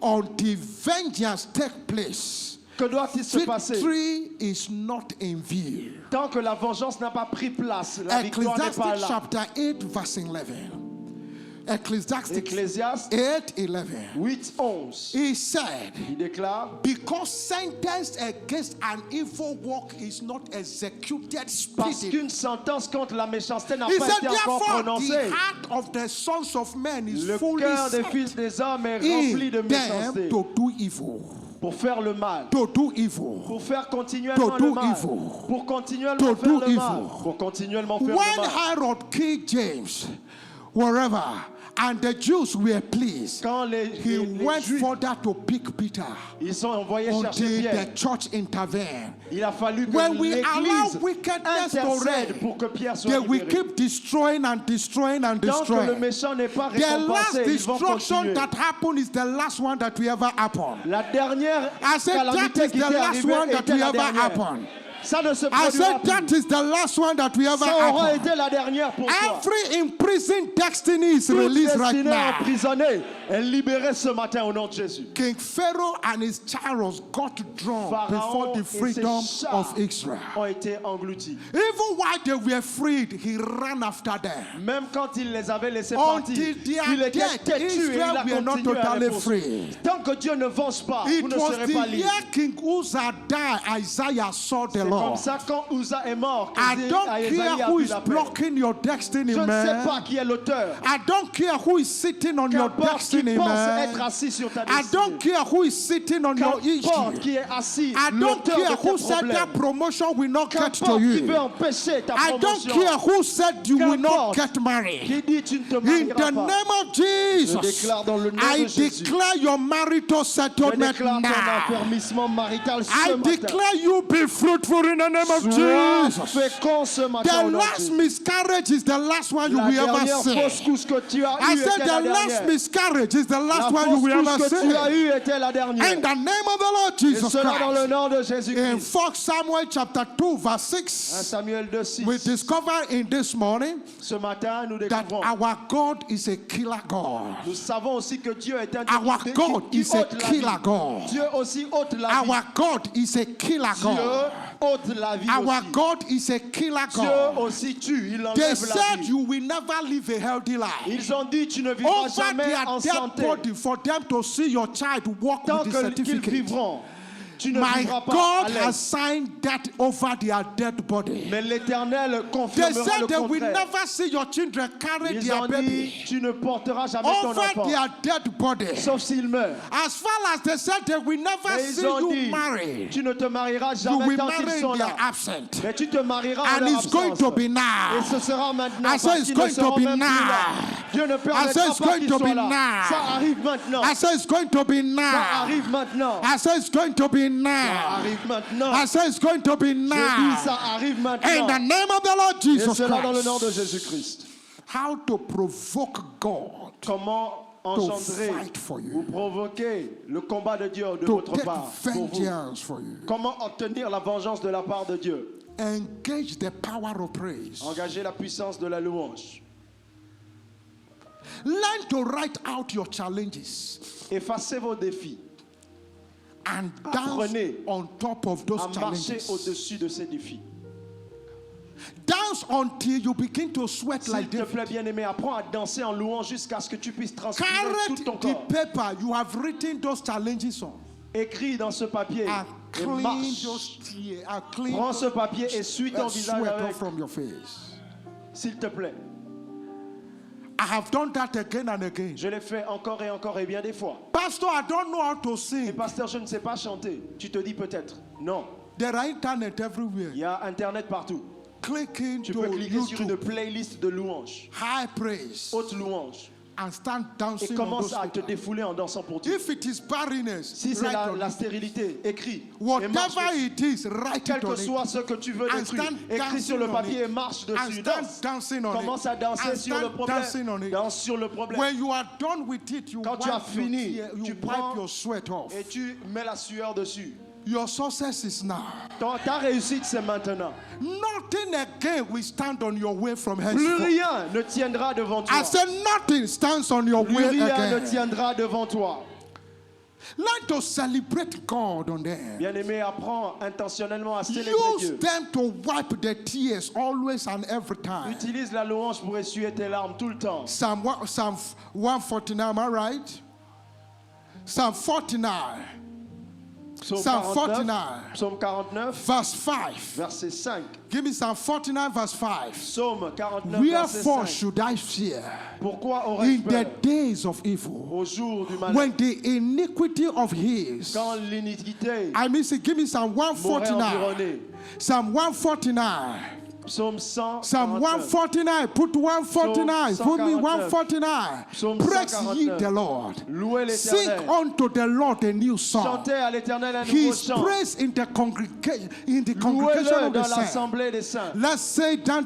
until vengeance take place, Que doit-il se passer victory is not in view. tant que la vengeance n'a pas pris place? La victoire n'est pas Ecclesiastes là. chapter 8 verse 11. Ecclesiastes Ecclésiaste 8:11. 8:11. He said, Il déclare, because sentence against an evil work is not executed parce speedily. qu'une sentence contre la méchanceté n'a He pas said, été encore therefore, prononcée, the heart of the sons of men is le fully cœur des set fils des hommes est rempli de in them méchanceté to do evil. pour faire le mal, To do evil. pour faire continuellement To le do mal, evil. pour continuellement To faire do le mal, evil. pour continuellement faire When le mal. Herod killed James, wherever, and the Jews were pleased, Quand he les went Juifs, further to pick Peter ils sont envoyés chercher until Pierre. the church intervened. Il a fallu que When we allow l'Église wickedness to intercède reign, pour que Pierre soit they will libéré. keep destroying and destroying and Tant que le destroying. méchant n'est pas The last récompensé, ils vont destruction continuer. that happened is the last one that will ever happen. La dernière I said that calamité is qui the t'est last arrivée one that était will la ever dernière. happen. Ça ne se I produira said that plus. is the last one that will ever Ça aura happen. été la dernière pour toi. Every imprisoned destiny is Toute released right destinée now. emprisonnée est libérée ce matin au nom de Jésus. King Pharaoh and his chariots got drawn before Pharaon the et ses freedom chars of Israel. ont été engloutis. Even while they were freed, he ran after them. Même quand il les avait laissés partir, Until il their était death, têtu et il Israel a were not continué à les totally poursuivre. free. Tant que Dieu ne venge pas, It vous ne was serez the pas year libres. King Uzzah died, Isaiah saw the C'est comme Lord. ça quand Uzzah est mort, I don't Isaïe care a who vu is la paix. blocking your destiny, Je ne sais man. pas qui est l'auteur. I don't care who is sitting on your Qu'importe qui destiny, pense man. être assis sur ta I don't destinée. care who is sitting on your Qu'importe issue. qui est assis, I don't l'auteur care de who tes said that problèmes. promotion will not get to Qu'importe qui you. veut empêcher ta I don't promotion. care who said you will not Qu'importe get married. qui dit tu ne te In marieras the pas. name of Jesus, Je déclare dans le nom I de Jésus. declare your marital Je settlement déclare ton now. affermissement marital ce I matin. declare you be fruitful in the name of Sois Jesus. fécond ce matin The au nom de last Jésus. miscarriage is the last one you La will ever dernière fausse see. couche que tu as I eue said était la the last dernière. miscarriage is the La last one you fausse will ever couche que tu as see. eue était la dernière. In the name of the Lord Et Jesus cela dans le Christ. nom de In Jésus-Christ. 1 Samuel chapter 2 verse 1 6, Samuel 2:6. we discover in this morning Ce matin, nous that découvrons. our God is a killer God. Nous savons aussi que Dieu est un Dieu Our God qui is a ôte la killer vie. God. Dieu aussi ôte la vie. Our God is a killer Dieu God. ôte la vie Our aussi. God is a killer Dieu God. aussi tue, il They enlève la said vie. you will never live a healthy life. Ils ont dit tu ne vivras Over jamais en their dead santé. body for them to see your child walk Tant with the qu'ils certificate. vivront, tu ne My vivras pas à God has l'aise. signed that over their dead body. Mais l'Éternel They confirmera said le they will contraire. never see your children carry Ils their ont dit baby tu ne porteras jamais ton over enfant, their dead body. sauf s'il meurt. As far as they said they will never Et see ils ont you dit marry, tu ne te marieras you jamais will tant marry qu'ils sont in là. their absent. Mais tu te marieras en And leur it's going absence. to be now. Et ce sera maintenant I parce say it's qu'ils going ne to seront be même plus là. now. Dieu ne I say permettra it's pas going qu'ils to soient be là. now. Ça arrive maintenant. I say it's going to be Ça now. arrive maintenant. I say it's going to be Ça now. arrive maintenant. I say it's going to be Je dis now. ça arrive In maintenant. the name of the Lord Et Jesus cela dans le nom de Christ. Jésus-Christ. How to provoke God Comment engendrer fight for ou you, provoquer le combat de Dieu de to votre take part pour vous? vengeance for you. Comment obtenir la vengeance de la part de Dieu? Engage the power of praise. Engagez la puissance de la louange. Learn to write out your challenges Effacez vos défis. and dance Apprenez on top of those à marcher challenges. au-dessus de ces défis. Dance until you begin to sweat S'il like te David. plaît, bien-aimé, apprends à danser en louant jusqu'à ce que tu puisses transpirer tout Carry ton the corps. paper you have written those challenges on Écris dans ce papier and et clean marche. those tears. And clean Prends ce papier et suis ton visage sweat off avec, from your face. s'il te plaît. I have done that again and again. Je l'ai fait encore et bien des fois. Pastor, I don't know how to Mais sing. pasteur, je ne sais pas chanter. Tu te dis peut-être. Non. There are internet everywhere. Il y a Internet partout. Click Tu into peux cliquer sur une YouTube, playlist de louanges. high praise, Haute louange. and start Et dancing on commence those à te papers. défouler en dansant pour Dieu. If it is barrenness, Si c'est write on la it. stérilité, écris. Et marche Whatever dessus. it is, write Quel it que on soit it. ce que tu veux And détruire, stand écris sur le dancing on papier it. et marche And dessus. start Danse. dancing on Commence it. à danser And sur le start dancing on problème. it. Danse sur le problème. When you are done with it, you Quand tu as wipe your fini, tear, you tu wipe prends your sweat off. et tu mets la sueur dessus. Your success is now. Ta réussite, c'est maintenant. Nothing again will stand on your way from Plus henceforth. rien ne tiendra devant toi. I said nothing stands on your Plus way rien ne again. tiendra devant toi. Learn to celebrate God on them. Bien-aimé, apprends intentionnellement à célébrer Use Dieu. them to wipe the tears always and every time. Utilise la louange pour essuyer tes larmes tout le temps. Psalm 149, am I right? Psalm 49, Psaume Psalm 49, 49, Psaume 49, verse 5. verset 5. Give me Psalm 49, verse 5. Psaume 49, verset Wherefore 5. should I fear Pourquoi aurais-je in the peur days of evil, au jour du malheur, when the iniquity of his, quand l'iniquité I mean, give me Psalm m'aurait 149. environné? Psalm 149. Psaume 149. Psalm 149. Put 149. Psalm Put me 149. 149. Psalm Praise ye 149. the Lord. Louez Sing l'Éternel. unto the Lord a new song. Chantez à l'Éternel un nouveau His chant. praise in the congregation Louez-le of the dans saints. l'assemblée des saints. Let's say down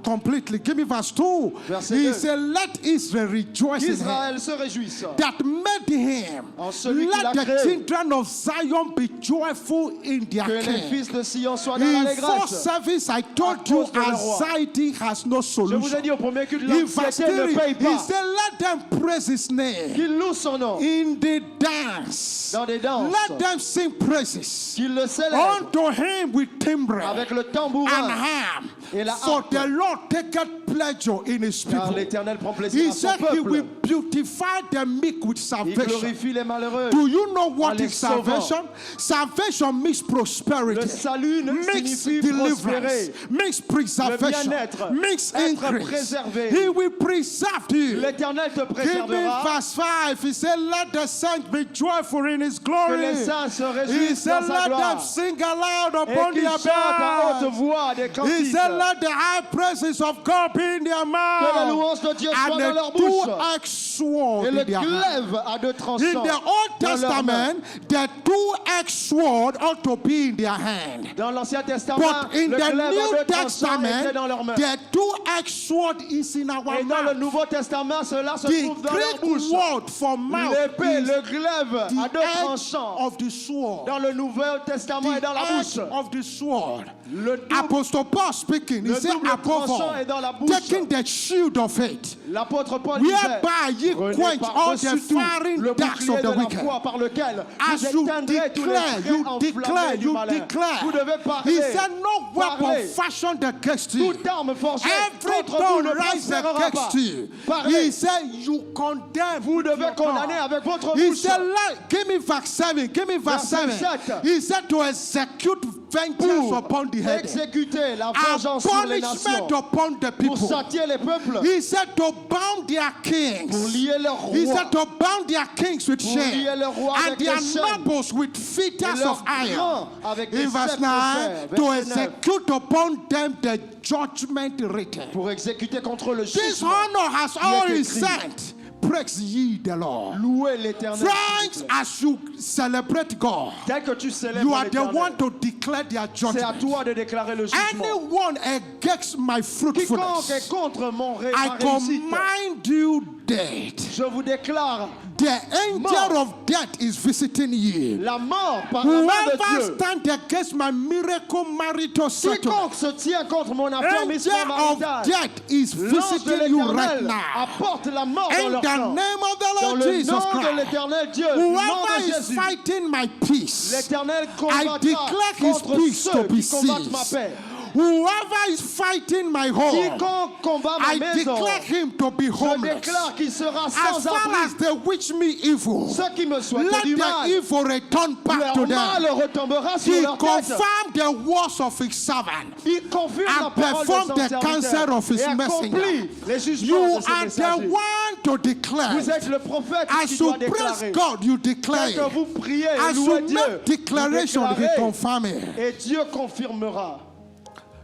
completely. Give me verse 2. Verset He 2. said, let Israel rejoice in him Qu'Israël se réjouisse. that made him. En celui qui l'a Let the créé. children of Zion be joyful in their Que les king. fils de Sion soient dans In l'allégresse. first service, I told À you cause de le roi. anxiety has no Je vous ai solution. dit au premier culte, In verse l'anxiété ne 3, paye he pas. said, let them praise his name Qu'ils louent son nom in the dance. dans des danses. Let them sing praises Qu'ils le célèbrent unto him with timbre avec le and tambourin. harp. Et la For harpe. the Lord taketh pleasure in his Car people. l'Éternel prend plaisir He à son said he will peuple. beautify the meek with Il salvation. glorifie les malheureux. Do you know what En les is salvation? Salvation means prosperity, Le salut means signifie deliverance, prospérer. means preservation, bien-être, means être increase. préservé. He will preserve you. L'Éternel te Give me préservera. verse 5. He said, let the saints be joyful in his Que glory. les saints se He réjouissent said, dans sa let them gloire. sing aloud Et upon qu'ils their chantent à haute mouths. voix des He cantiques. said, let the high praises of God be in their Que la mouth. louange de Dieu soit And dans leur the bouche. two-edged sword Et in le their hand. glaive à deux In tranchants the Old dans leurs mains. Testament, the two-edged sword ought to be in their hand. Dans l'Ancien Testament, But in le the glaive à New deux tranchants était dans leurs Testament, mains. the two-edged sword is in our Et dans le mouth. Nouveau Testament, cela se The trouve dans leur Greek bouche. word for mouth L'épée, is le glaive à the deux edge tranchants of the sword. dans le Nouveau Testament et dans la The edge bouche. of the sword. Le double- Apostle Paul speaking, he le said, double above tranchant all, est dans la bouche. taking the shield of faith, L'apôtre Paul disait, whereby ye prenez quench all the par-dessus tout fiery le darts bouclier of de the la wicked. foi par lequel As vous you éteindrez tous les declare, traits you enflammés du malin. Vous devez He parler. said, no weapon Parlez. fashioned against you. Toute arme forgée Every contre vous ne tongue rise prospérera pas. against you. Parlez. He said, you condemn. Vous with devez your condamner tongue. avec votre He bouche. said, give me verse 7. Give me verse Verset 7. 7. He said to execute vengeance upon the head. Exécuter la And vengeance sur les nations. punishment upon the Pour people. châtier les peuples. He said to bound their kings. Pour lier leurs He rois. said to bound their kings with Pour chains lier leurs rois and avec their des chaînes. nobles with Et fetters leurs of iron. grands avec des In verse sceptres 9, de fer. to Verset 9. execute upon them the judgment written. Pour exécuter contre le This jugement. honor has est already écrit. sent. Praise ye the Lord. Louez l'Éternel. Friends, as you celebrate God, Dès que tu célèbres you are the l'Éternel, one to declare their c'est à judgment. toi de déclarer le jugement. Anyone against my Quiconque fruitfulness, est contre ma I réussite, command you death. Je vous déclare, The angel of death is visiting you. la mort par la main de Whoever Dieu. stands against my miracle marital settlement, Quiconque se tient contre mon affirmation angel of maritale, death is l'ange de visiting you right l'Éternel now. apporte la mort dans In leur the camp. name of the Dans Lord le Jesus nom de Christ, l'Éternel Dieu, le nom whoever de is Jésus, fighting my peace, l'Éternel I combattra declare his contre peace ceux to be qui combattent ma seized. paix. Whoever is fighting my home, Quiconque combat ma I maison, declare him to be je homeless. déclare qu'il sera As sans far abri. as they wish me evil, Ceux qui me souhaitent let du the mal, evil return back to leur mal them. retombera sur He leur tête. confirmed the words of his servant Il confirme la and parole de performed son the serviteur counsel of his et messenger. accomplit les jugements You de ses are the messagers. one to declare. Vous êtes le prophète qui As doit you praise déclarer. God, you declare. Quand vous priez et As louez you Dieu, make declaration, vous he déclarez, confirms it. et Dieu confirmera.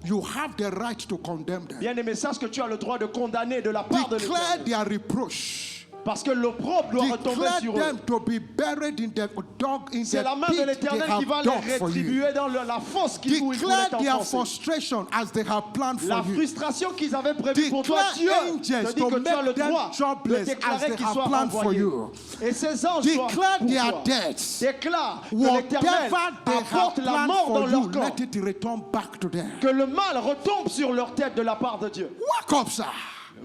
You have the right to condemn them. Bien aimé, sache que tu as le droit de condamner de la part de Declare l'Éternel. their reproach. Parce que l'opprobre doit retomber Declare sur them eux. to be buried in the dog in C'est the la main de pit they l'Éternel qui va have les dug for you. rétribuer dans la fosse où ils Declare voulaient their t'enfoncer. frustration as they have planned La for you. frustration qu'ils avaient prévue pour toi, Dieu Declare te angels dit to que tu as le make them droit de jobless as déclarer they qu'ils have soient planned for envoyés. you. Et ces anges soient Declare pour their toi. deaths. Déclare que Whatever l'Éternel they have apporte la planned mort dans for leur you, camp. let it return back to them. Que le mal retombe sur leur tête de la part de Dieu. Wake up, sir.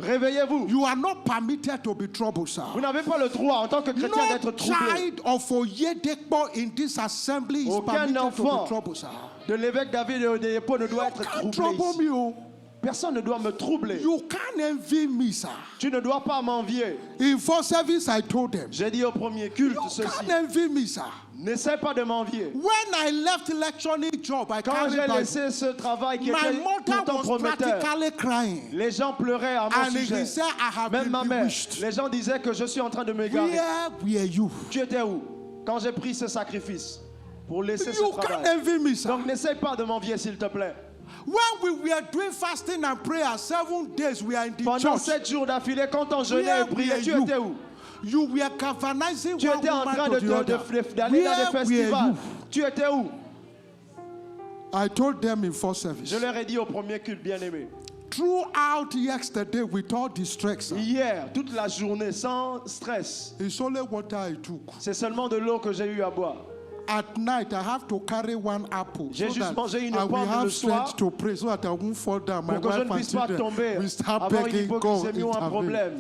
Réveillez-vous. You are not permitted to be troubled, sir. Vous n'avez pas le droit en tant que chrétien No d'être troublé. child of Oyedekpo in this assembly is Aucun permitted to enfant be troubled, sir. de l'évêque David de Hippo ne doit être Can't troublé trouble ici. me, oh. Personne ne doit me troubler. You can't envy me, sir. Tu ne dois pas m'envier. In first service, I told them, J'ai dit au premier culte you ceci. can't envy me, sir. N'essaie pas de m'envier. When I left lectioning job, I Quand carried j'ai my, laissé ce travail qui my était mother pourtant was prometteur, practically crying. les gens pleuraient à mon And sujet. he said, I have Même ma been mère, bewitched. les gens disaient que je suis en train de m'égarer. Where were you? Tu étais où quand j'ai pris ce sacrifice pour laisser ce You can't travail? envy me, sir. Donc n'essaie pas de m'envier s'il te plaît. When we were doing fasting and prayer 7 days, we are in the Pendant church. 7 jours d'affilée, quand on jeûnait Where et priait, were tu you? étais où? You were galvanizing Tu one étais en woman train to the other. d'aller dans Where des were festivals. you? Tu étais où? I told them in first service. Je leur ai dit au premier culte, bien-aimé. Throughout yesterday, without distress, Hier, toute la journée, sans stress, it's only water I took. c'est seulement de l'eau que j'ai eu à boire. At night, I have to carry one apple J'ai so juste that mangé une I will pomme le have soir strength to pray so that I won't fall down. My Pour que je wife ne and puisse pas children tomber, will start avoir une begging God hypoglycémie ou un intervene. problème.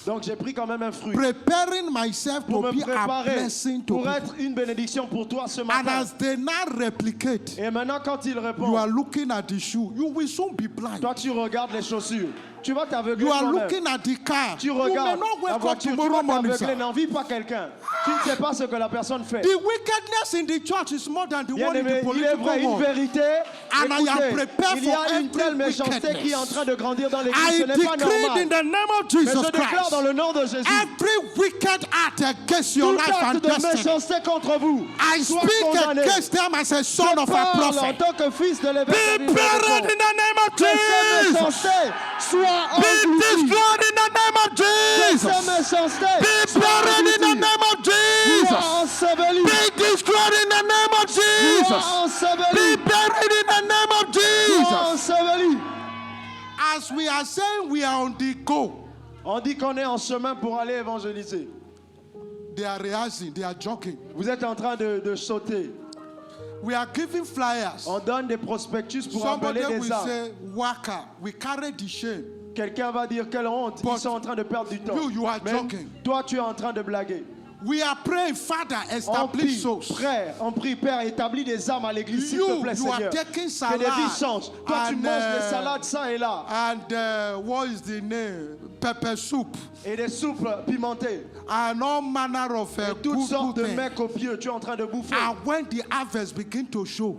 Donc j'ai pris quand même un fruit Preparing myself pour to me be a préparer, blessing to pour people. être une bénédiction pour toi ce And matin. as they now replicate, Et maintenant quand il you répond, are looking at the shoe, you will soon be blind. toi tu regardes les chaussures. Tu vas t'aveugler You are toi-même. looking at the car. Tu You may regardes not la wake up voiture, tu tomorrow vas morning, t'aveugler, sir. n'envie pas quelqu'un. Tu ne sais pas ce que la personne fait. The wickedness in the church is more than the Bien one in aimé, the il est political vrai, une world. vérité. And I am Écoutez, prepared il y a for une telle every méchanceté wickedness. qui est en train de grandir dans l'église. I Ce n'est pas decree in normal. the name of Mais Jesus je déclare Christ, dans le nom de Jésus, every wicked act against your tout life and acte de destiny, méchanceté contre vous I soit speak condamné. against them as a son Je of a parle en prophet. tant que fils de l'évêque Be David buried Hippo. in the name of Que ces Jesus. méchancetés soient Be englouties. destroyed in the name of Que ces Jesus. méchancetés Be soient buried in the englouties. name of Jesus. Soient ensevelies. Be destroyed in the name of Soient Jesus. Be ensevelies. buried in the name of Soient Jesus. ensevelies. As we are saying, we are on the go. On dit qu'on est en chemin pour aller évangéliser. They are rehearsing, they are joking. Vous êtes en train de sauter. We are giving flyers. On donne des prospectus pour Somebody appeler will des âmes. say, Waka, we carry the shame. Quelqu'un va dire quelle honte, But ils sont en train de perdre du temps. you are Mais joking. toi, tu es en train de blaguer. We are praying, Father, On establish prie, souls. frère, on prie, Père, établis des âmes à l'église, s'il te plaît, You are Seigneur. taking Que des salad. vies changent. Toi, tu and, manges des salades ça et là. And what is the name? Pepper soup. Et des soupes pimentées. And all manner of Et toutes good, sortes good de things. mets copieux, tu es en train de bouffer. And when the harvest begin to show,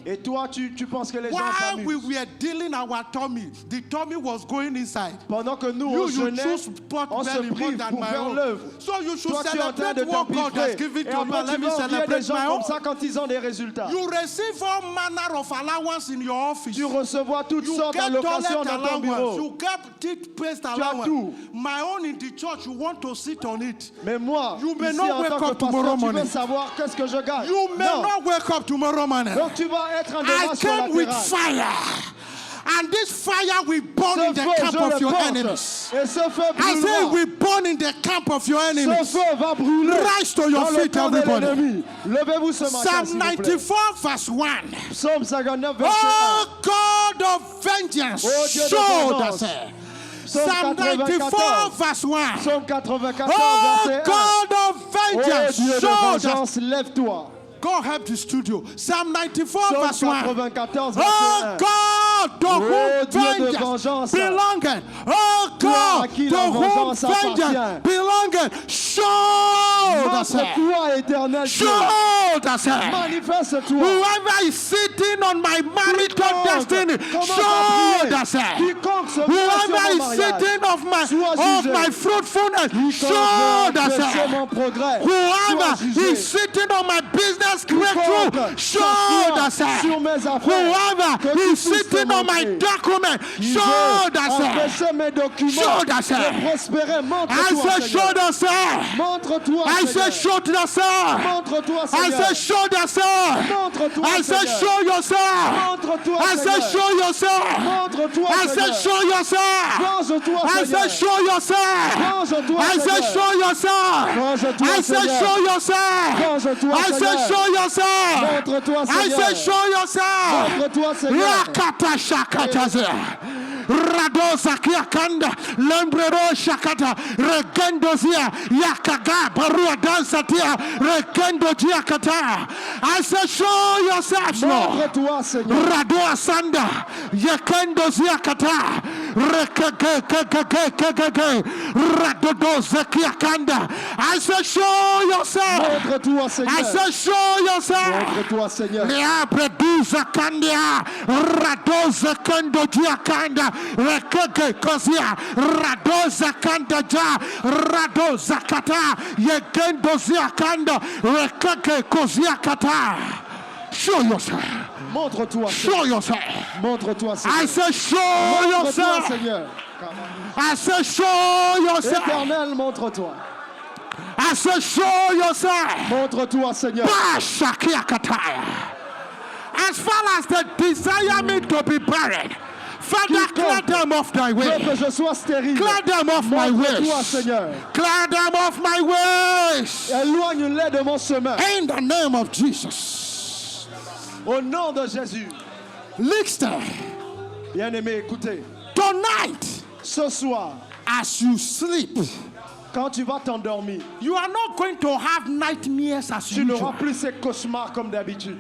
Et toi, tu penses que les gens while we s'amusent. were dealing our tummy, the tummy was going inside. Pendant que nous, You on jeûnait, choose pot on se belly more prive than pour my faire own. l'œuvre. So you should Toi, tu es en train de celebrate what God has given t'empiffrer. Et to you. après, Let tu me vas envier des celebrate gens my comme own. ça quand ils ont des résultats. You receive all manner of allowance in your office. Tu recevras toutes You sortes get d'allocations toilet dans ton bureau. allowance. You get toothpaste as allowance. tout. My own in the church, you want to sit on it. Mais moi, You may ici, not en wake tant que up tomorrow pasteur, tu morning. veux savoir qu'est-ce que je gagne. You may Non. not wake up tomorrow morning. Donc tu vas être un I dommage came with collatéral. fire. And this fire will burn Ce in the feu, camp je of le your porte. enemies. Et ce feu I say brûlera. we burn in the camp of your Ce enemies. feu va brûler Rise to your dans le feet, camp de everybody. l'ennemi. Levez-vous ce matin, Psalm s'il vous plaît. 94 verse 1. Psaume 59, verset 1. Oh God of vengeance, Oh Dieu de show vengeance. thyself. Psaume Psalm 94 94, verse 1. Psaume 94, Oh verset 1. God of Oh vengeance, Dieu de show thyself. vengeance, lève-toi. God help the studio. Psalm 94 Psaume verse 1. 94, verset Oh 1. God, to Oh whom Dieu de vengeance vengeance. belongeth. Oh Toi à God, qui to la whom vengeance vengeance appartient. belongeth. Show thyself. Montre-toi, éternel Dieu. Show thyself. Manifeste-toi. Whoever is sitting on my marital destiny, show thyself. Quiconque se met sur Whoever mon is mariage, sitting of sois jugé. my fruitfulness, show quiconque veut thyself. empêcher mon progrès, Whoever sois jugé. is sitting on my business breakthrough, Quiconque show s'assoit thyself. sur mes affaires, Whoever que tu is puisses sitting on my montrer. document, Il show veut thyself. empêcher mes documents Show thyself. de prospérer. I Montre-toi, say, show Seigneur. thyself. Montre-toi, I say, Seigneur. show thyself. Montre-toi, I Seigneur. say, show thyself. Montre-toi, I say, Seigneur. show yourself. Montre-toi, I say, Seigneur. show yourself. Montre-toi, I say, Seigneur. show yourself. Venge-toi, I say, Seigneur. show yourself. Venge-toi, I say, Seigneur. show yourself. Venge-toi, I say, Seigneur. show yourself. Venge-toi, I say, Seigneur. show yourself. Montre-toi, I Seigneur. say, show yourself. Montre-toi, Seigneur. Rakata shakataze. Radosa kiakanda. Lembrero shakata. Regendozia. Yakaga. Barua dansatia. Regendojia kata. I say, show yourself, Lord. Montre-toi, Seigneur. Radoa sanda. Yekendozia kata. Rekeke. Radodoza kiakanda. I say, show yourself. Montre-toi, I Seigneur. say, show yourself. Montre-toi, Seigneur. Reapreduza kandia, radoza kando dia kanda, rekeke kozia, radoza kanda ja, radoza kata, yegendo zia kanda, rekeke kozia kata. Show yourself. Montre-toi, Show Seigneur. yourself. Montre-toi, I Seigneur. say, show Montre-toi, yourself. Seigneur. I say, show yourself. Éternel, montre-toi. I say, show yourself. Montre-toi, Seigneur. Bashakia kataya. As far as they desire me to be buried, Father, clear them off thy Veux way. que je sois stérile. Clear them off my Montre-toi, ways. Seigneur. Clear them off my ways. Éloigne-les de mon chemin. In the name of Jesus. Au nom de Jésus. Listen, Bien-aimé, écoutez. tonight, Ce soir, as you sleep, quand tu vas t'endormir, you are not going to have nightmares as tu n'auras usual. plus ces cauchemars comme d'habitude.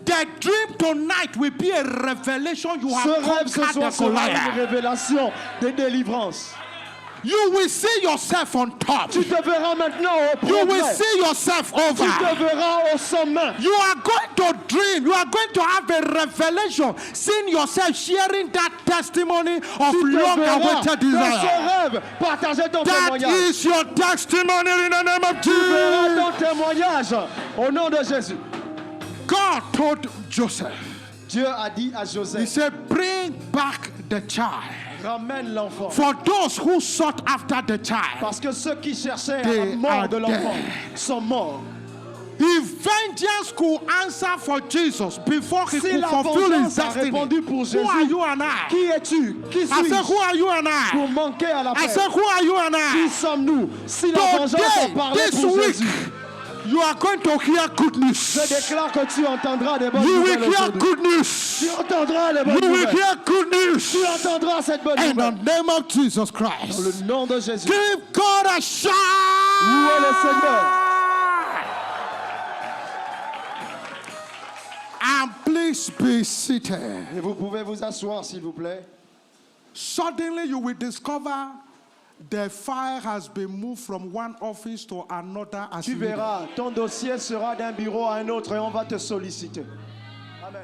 The dream tonight will be a revelation you Ce have rêve ce conquered soir the sera une Goliath. révélation de délivrance. You will see yourself on top. Tu te verras maintenant au You will progrès. see yourself Tu te over. verras au sommet. You are going to dream. You are going to have a revelation, seeing yourself sharing that testimony of Tu te verras long-awaited dans ce desire. rêve partager ton That témoignage. is your testimony in the name of Tu verras Jesus. ton témoignage au nom de Jésus. God told Joseph, Dieu a dit à He Joseph, said, bring back the child. ramène l'enfant. For those who sought after the child, Parce que ceux qui cherchaient à They la mort are de l'enfant dead. sont morts. if vengeance could answer for Jesus before he Si could la fulfill his vengeance a destiny, répondu pour who are Jésus, you and I? qui es-tu? Qui I said, who suis-je are you and pour I? manquer à la I paix? said, who are you and Qui I? sommes-nous? Si la vengeance a Today, parlé this pour week, Jésus, you are going to hear good je news. déclare que tu entendras des bonnes You will nouvelles hear aujourd'hui. good Tu news. entendras les bonnes You will nouvelles. hear good news. Tu entendras cette bonne In the nouvelle. name of Jesus Dans Christ. le nom de Jésus. Give God a shout. Louez le Seigneur. And please be seated. Et vous pouvez vous asseoir, s'il vous plaît. Suddenly you will discover the file has been moved from one office to another as Tu needed. verras, ton dossier sera d'un bureau à un autre et on va te solliciter.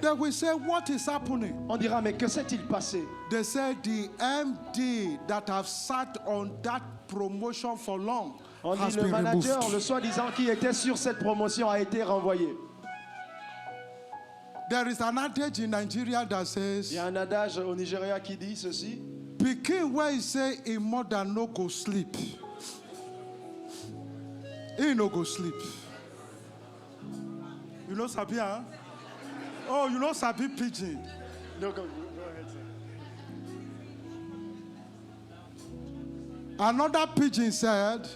They will say, what is happening? On dira, mais que s'est-il passé? They said the MD that have sat on that promotion for long On has dit, le been manager, removed. le soi-disant qui était sur cette promotion a été renvoyé. There is an adage in Nigeria that Il says, y a un adage au Nigeria qui dit ceci. Pikin where he say a mother no go sleep. He no go sleep. You know Sabi, huh? Oh, you know Sabi pidgin. No, go ahead, sir. Another pigeon said,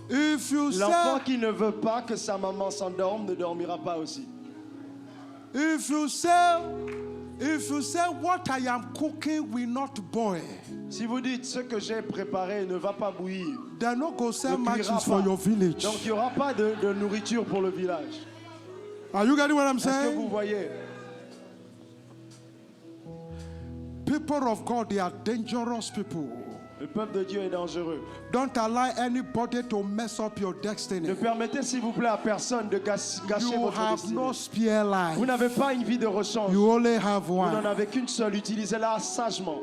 if you L'enfant say, qui ne veut pas que sa maman s'endorme ne dormira pas aussi. if you say what I am cooking will not boil, Si vous dites ce que j'ai préparé ne va pas bouillir, then no go sell ne cuira matches for pas. your village. Donc il n'y aura pas de nourriture pour le village. Are you getting what I'm Est-ce que saying? vous voyez? People of God, they are dangerous people. Le peuple de Dieu est dangereux. Don't allow anybody to mess up your destiny. Ne permettez s'il vous plaît à personne de gâcher You votre have destinée. no spare life. Vous n'avez pas une vie de rechange. You only have Vous n'en one. avez qu'une seule. Utilisez-la sagement.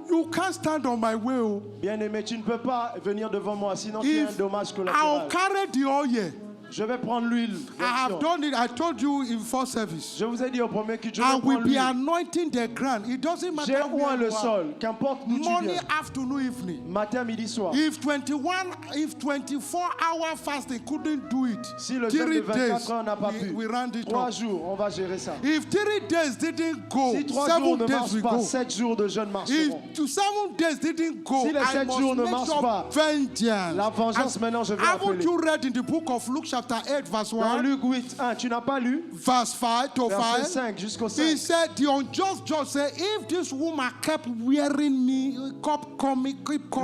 You can't stand on my way. Bien-aimé, tu ne peux pas venir devant moi, sinon tu as un If dommage I'll collatéral. carry the oil, Je vais prendre l'huile. I have d'onction. done it. I told you in first service. Je vous ai dit au premier culte, je I vais will prendre be l'huile. anointing the ground. It doesn't matter J'ai where oint le you are. sol, qu'importe d'où tu Morning, viens. afternoon, evening. Matin, midi, soir. If 24-hour fasting couldn't do it, Si le jeûne de 3 days 24 heures n'a pas pu, we round it 3 up. jours, on va gérer ça. If 3 days didn't go, Si 3 jours 7 ne days marchent we pas, go. 7 jours de jeûne marcheront. If 7 days didn't go, Si les I 7 must jours ne make marchent sure pas, vengeance. la vengeance And maintenant je vais haven't appeler. you read in the book of Luke chapter 8 verse Dans 1, Luc 8, 1, tu n'as pas lu? verse 5 to Verset 5? 5 jusqu'au He 5. said, the unjust judge said, if this woman kept wearing me, keep coming,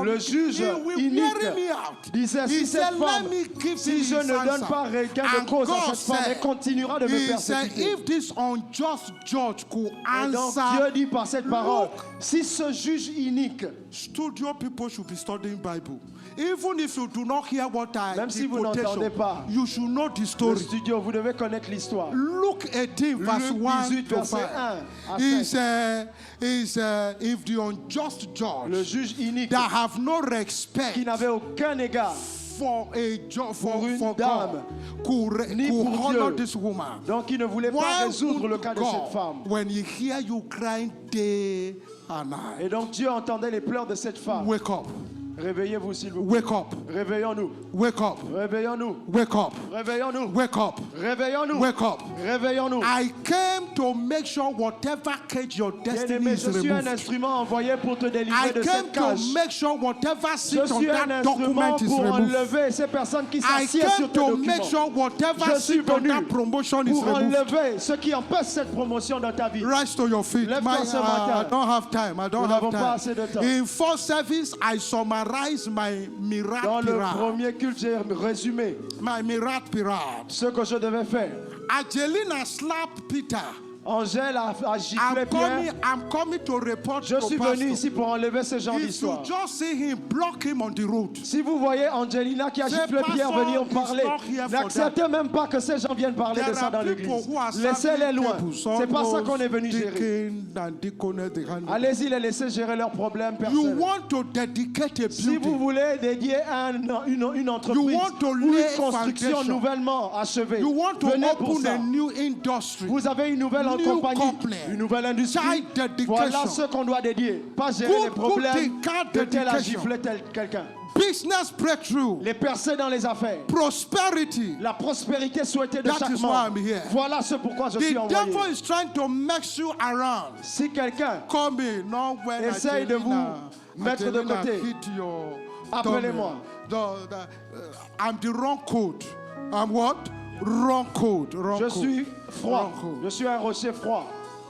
Le juge he will inique wear me out. disait, He si said, cette femme, let me give si him je his ne donne answer. pas gain de And cause à God cette femme, elle said, continuera de me he said, persécuter. if this unjust judge could Et donc answer, Dieu dit par cette parole, si ce juge inique, studio people should be studying Bible. Even if you do not hear what I Même the si vous quotation, n'entendez pas you should know the le story. studio, vous devez connaître l'histoire. Luke 18, verse Luc 1 18, to verset 5. 1 à He 5. said, if the unjust Le judge juge inique that have no respect qui n'avait aucun égard for a Pour une for dame, God ni could pour honor Dieu. this woman. donc il ne voulait pas Why résoudre le cas would de cette God, femme. when he hear you crying day and Et night, donc Dieu entendait les pleurs de cette femme. wake up, Réveillez-vous s'il vous plaît. wake up, Réveillons-nous. wake up, Réveillons-nous. wake up, Réveillons-nous. wake up, Réveillons-nous. wake up. Réveillons-nous. I came to make sure whatever cage your destiny Bien-aimé, is je suis un removed. instrument envoyé pour te délivrer I de came cette to cage. make sure whatever Je sits on suis un that instrument document is pour removed. enlever ces personnes qui I s'assiedent sur came tes to make documents. sure whatever Je suis sits on venu that promotion is pour removed. enlever ce qui empêche cette promotion dans ta vie. Rise to your feet. Lève-toi ce matin. I don't have time. I don't Nous have n'avons pas time. assez de temps. In first service, I summarize my Dans le miracle. premier culte, j'ai résumé My miracle. ce que je devais faire. Angelina slapped Peter. Angèle a giflé Pierre. I'm coming to report Je to suis venu pastor. ici pour enlever ce genre If you d'histoire. just see him, block him on the road. Si vous voyez Angelina qui a Say, giflé Pierre Pastor, venir he's parler, not here for n'acceptez même pas que ces gens viennent parler de There ça are dans people l'église. who are Laissez-les serving loin. tables. C'est pas ça Some qu'on est venu gérer. deacon and deaconess, they handle. Allez-y, les laissez gérer leurs problèmes You personnels. want to dedicate a Si vous building. voulez dédier une entreprise You want to ou une lay construction foundation. nouvellement achevée, You want to venez pour open ça. a new industry. Vous avez une nouvelle New compagnie, company. une nouvelle industrie. Child dedication. Voilà ce qu'on doit dédier. Pas gérer Good- les problèmes good child de tel a dedication. giflé tel quelqu'un. Business breakthrough. Les percées dans les affaires. Prosperity. La prospérité souhaitée de That chaque is why membre. I'm here. Voilà ce pourquoi je suis The envoyé. devil is trying to mix you around. Si quelqu'un Come in, not when Essaye de Angelina- vous mettre de Angelina côté. hit your Appelez-moi. tummy. I'm the wrong code. I'm what? Wrong code. Wrong je code. suis froid, Wrong code. je suis un rocher froid.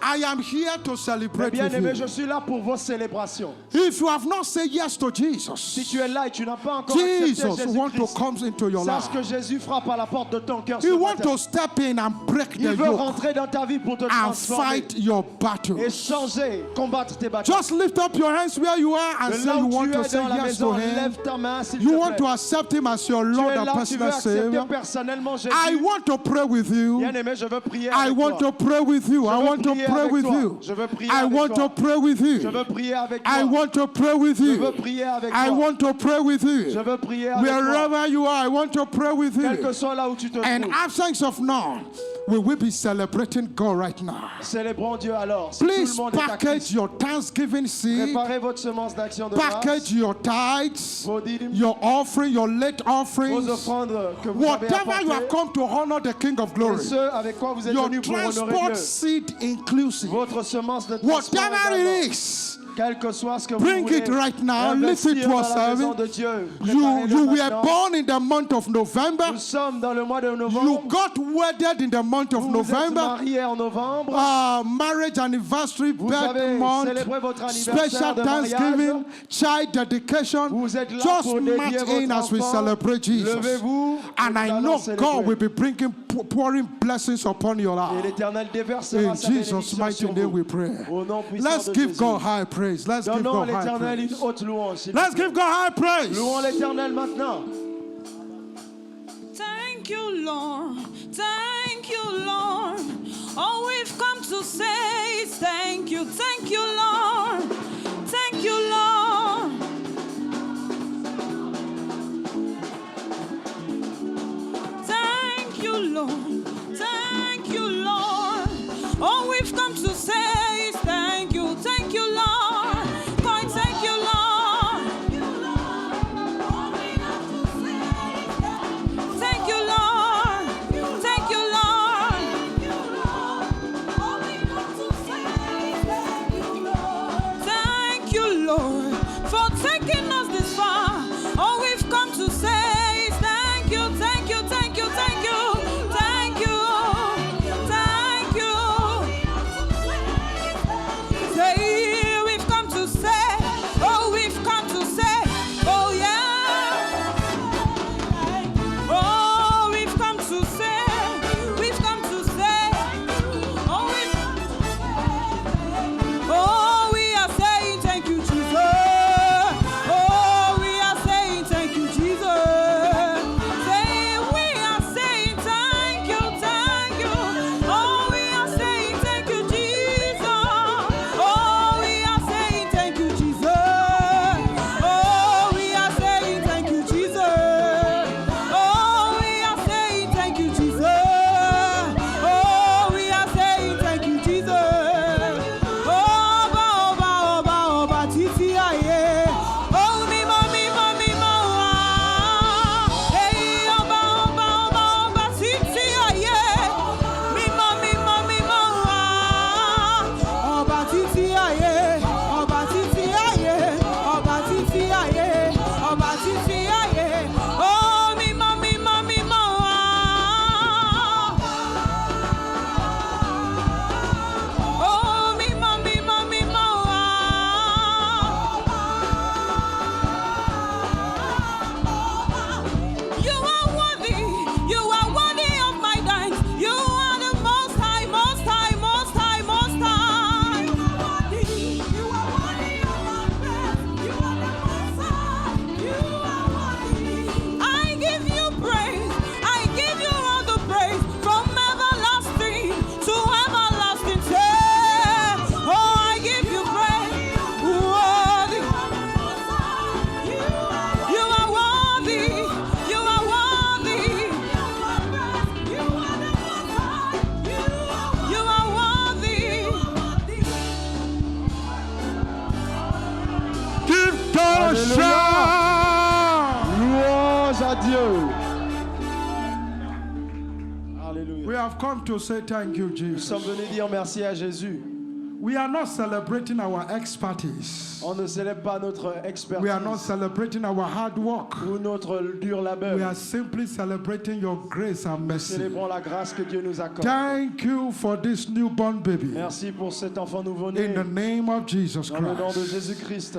I am here to Mais celebrate bien with aimé, you. je suis là pour vos célébrations. If you have not said yes to Si Jesus, tu es là et tu n'as pas encore accepté Jesus want to Jésus-Christ, come into your sache life. que Jésus frappe à la porte de ton cœur He ce want matin. to step in and break Il the veut yoke rentrer dans ta vie pour te and transformer fight your et battle. changer, combattre tes batailles. Just lift up your hands where you are and De say là you où want tu to es say dans la yes to maison, Him. lève ta main s'il You te want plaît. to accept Him as your Tu Lord es and là, tu veux personal accepter Savior. personnellement Jésus. I want to pray with you. Bien aimé, je veux prier I avec want toi. to pray with you. I veux want to prier pray avec with toi. you. Je veux prier I avec want toi. to pray with Je you. veux prier avec toi. I want to pray with Je veux you. prier avec I toi. want to pray with Je you. veux prier avec toi. Wherever you are, I want to pray with Quel que you. soit là où tu te And trouves. absence of none, we will be celebrating God right now. Célébrons Dieu alors. Si tout Please le monde est à package Christ, your Thanksgiving seed, préparez votre semence d'action de package grâce, your tithes, vos dîmes, your offering, your late vos offerings, offrandes que vous avez whatever you have apportées, come to honor the King of et Glory. ceux avec quoi vous êtes Your venus pour honorer transport Dieu. seed inclusive. Votre semence de transport Whatever également. it is, Quel que soit ce que vous bring voulez, it right now. Lift investir it to dans us, la maison serving. de Dieu. You Préparez-le were maintenant. born in the month of November. Nous sommes dans le mois de You novembre. got wedded in the month of Vous vous êtes November. mariés en novembre. Marriage anniversary, Vous birth avez month, célébré votre anniversaire special de Thanksgiving, mariage. child dedication. Vous êtes là Just pour dédier march votre in as we enfant. celebrate Jesus. Levez-vous. And nous I allons know célébrer. God will be bringing, pouring blessings upon your Et life. l'Éternel déversera In sa Jesus' bénédiction mighty sur name vous. we pray. Au nom puissant Let's de give Jésus. God high praise. Let's give Donnons à God high l'Éternel praise. une haute louange. s'il Let's vous plaît. give God high praise. Louons l'Éternel maintenant. Thank you, Lord. Thank you, Lord. All we've come to say is thank you. Thank you, Lord. Thank you, Lord. Thank you, Lord. Thank you, Lord. All we've come to say is thank you. Thank you, Lord. God, thank you, Lord. Thank you, Lord. Thank you, Lord. Thank you, Lord, for taking us this far. All we've come to say is thank you, thank you, thank you, thank you, thank you, thank you. Say we've come to say, oh, we've come to say, oh yeah. Oh, we've come to say, we've come to say, oh, oh, we are saying thank you, Jesus. Oh, we are saying thank you, Jesus. Say, we are saying thank you, thank you. Oh, we are saying thank you, Jesus. Oh, we are saying thank you, Jesus. Oh, we are saying thank you, Jesus. Oh, we are saying thank you, Jesus. Oh, we are saying thank you, Jesus. Oba, oba, oba, oba, titi aye. Oh, mi ma, ah. Hey, oba, oba, oba, oba, titi aye. Mi ma, ah. Oba, titi aye. Oba, titi aye. Oba, titi aye. Oba, titi aye. Oh, mi ma, ah. Oh, mi ma, ah. You are worthy of my thanks. You are the most high, most high, most high, most high. You are worthy of my praise. You are the most high. You are worthy. I give you praise. I give you all the praise from everlasting to everlasting. Say, oh, I give you praise. Worthy. You are worthy. You are worthy. You are worthy. Give God a Alléluia. shout. Louange à Dieu. We Alléluia. have come to say thank you, Nous Jesus. sommes venus dire merci à Jésus. We are not celebrating our expertise. On ne célèbre pas notre We are not expertise celebrating our hard work. ou notre dur We labeur. are simply celebrating your grace and mercy. Célébrons la grâce que Dieu nous accorde. Thank you for this newborn baby. Merci pour cet enfant In nouveau-né. the name of Jesus Dans le nom de Christ. Jésus-Christ.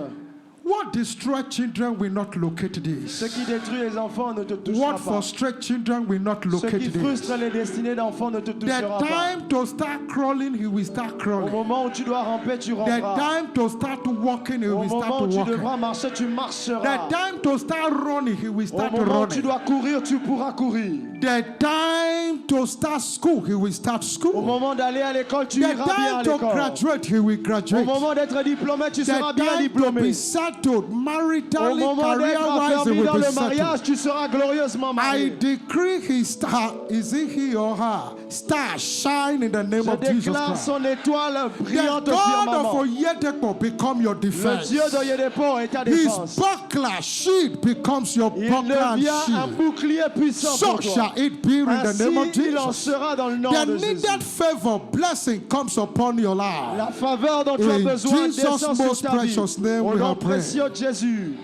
What destroy children will not locate Ce this. qui détruit les enfants ne te touchera What pas. frustrate children will not Ce qui locate this. frustre les destinées d'enfants ne te The touchera pas. time to start crawling, he will start Au crawling. moment où tu dois ramper, tu The ramperas. time to start walking, he Au will moment start où tu walking. devras marcher, tu The marcheras. time to start running, he will Au start moment où tu running. dois courir, tu pourras courir. The time to start school, he will start Au school. moment d'aller à l'école, tu The iras bien à time to l'école. graduate, he will Au graduate. moment d'être diplômé, tu The seras bien time to diplômé. be settled, Au maritally, moment d'être career-wise, he affermi will dans be le settled. mariage, tu seras glorieusement I marié. decree his star, is it he or her? Star shine in the name Je of Jesus déclare Christ. son étoile The brillante au God firmament. of Oyedepo become your Le defense. Dieu d'Oyedepo est ta His défense. buckler shield becomes your Il buckler and devient un shield. bouclier puissant So pour toi. shall it be in the name of Ainsi, il en Jesus. sera dans le nom The de Jésus. needed favor, blessing comes upon your life. La faveur dont tu as In besoin Jesus' descend sur most ta vie. precious name Au we nom have prayed. précieux de Jésus.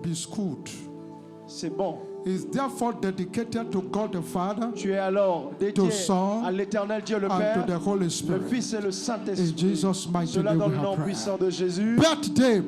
Be schooled. C'est bon. Is therefore dedicated to God the Father Tu es alors dédié To Son à l'éternel Dieu le and Père, to the Holy le Spirit. Fils et le In Saint-Esprit. Jesus' mighty Cela name dans we le nom have prayed. puissant de Jésus. Birthday,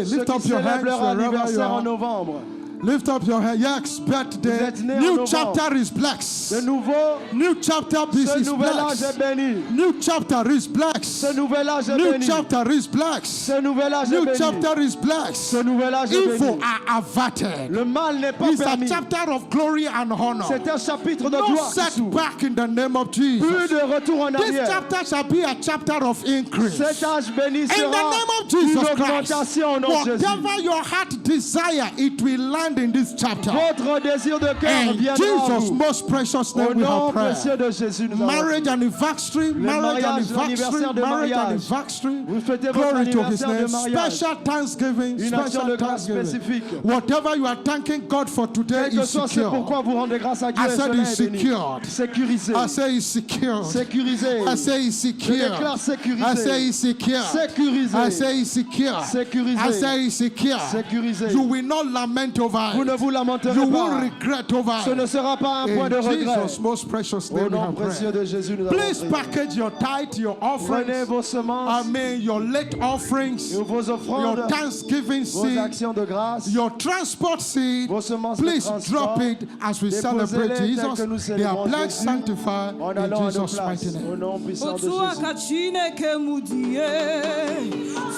Ceux lift qui up your célèbrent hands leur wherever you anniversaire en are. novembre. Lift up your hand. Yes, birthday. Vous êtes né en New novembre. chapter is De blessed. nouveau, New chapter ce is nouvel âge est blessed. béni. New chapter is Ce blessed. nouvel âge est New béni. chapter is blessed. Ce nouvel âge est New béni. chapter is Ce blessed. nouvel âge est Evil béni. are averted. Le mal n'est pas It's a permis. chapter of glory and honor. C'est un chapitre de No gloire qui s'ouvre. setback in the name of Plus Jesus. de retour en This arrière. chapter shall be a chapter of increase. Cet âge béni In the sera name of une Jesus Christ, augmentation au nom de Jésus. whatever your heart desire, it will land in this chapter. Votre désir de cœur In viendra à Jesus' vous. most precious Au name we nom have précieux prayed. de Jésus, nous avons Marriage anniversary, marriage mariage, anniversary, l'anniversaire de marriage mariage. anniversary. Vous fêtez votre Glory to His anniversaire name. de mariage. Special thanksgiving, Une action special de grâce thanksgiving. spécifique. Whatever you are thanking God for today Quel que is soit ce secure. pourquoi vous rendez grâce à Dieu, I et said cela it's est béni. secured. Sécurisé. I say it's secured. Sécurisé. I say it's secure. Je déclare sécurisé. I say it's secure. Sécurisé. I say it's secure. Sécurisé. I say it's secure. Sécurisé. You will not lament over Vous it. ne vous lamenterez You pas. won't regret over Ce ne it. sera pas un point de In regret. Jesus' most precious Au name we nom have précieux prayed. de Jésus, nous avons Please prié. package your tithe, your Prenez offerings. vos I semences, mean your late offerings, vos your offrandes, Thanksgiving vos seed, actions de grâce, your transport seed. vos semences de Please transport. drop it as we celebrate Déposez-les tels que nous Jesus. They are célébrons blessed, Jésus. sanctified En in allant à nos Jesus' mighty places, au name. nom puissant de Otua Jésus. kachine ke mudie,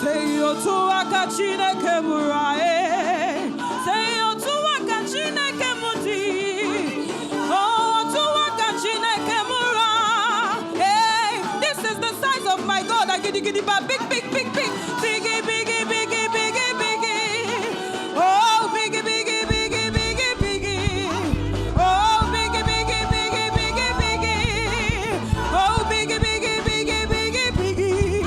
say otua kachine ke murae, say otua kachine ke mudi, oh otua kachine ke mura. Hey, this is the size of my God. I giddy ba big, big, big, big, biggie, biggie, biggie, biggie, biggie. Oh, biggie, biggie, biggie, biggie, biggie. Oh, biggie, biggie, biggie, biggie, biggie. Oh, biggie, biggie, biggie, biggie, biggie.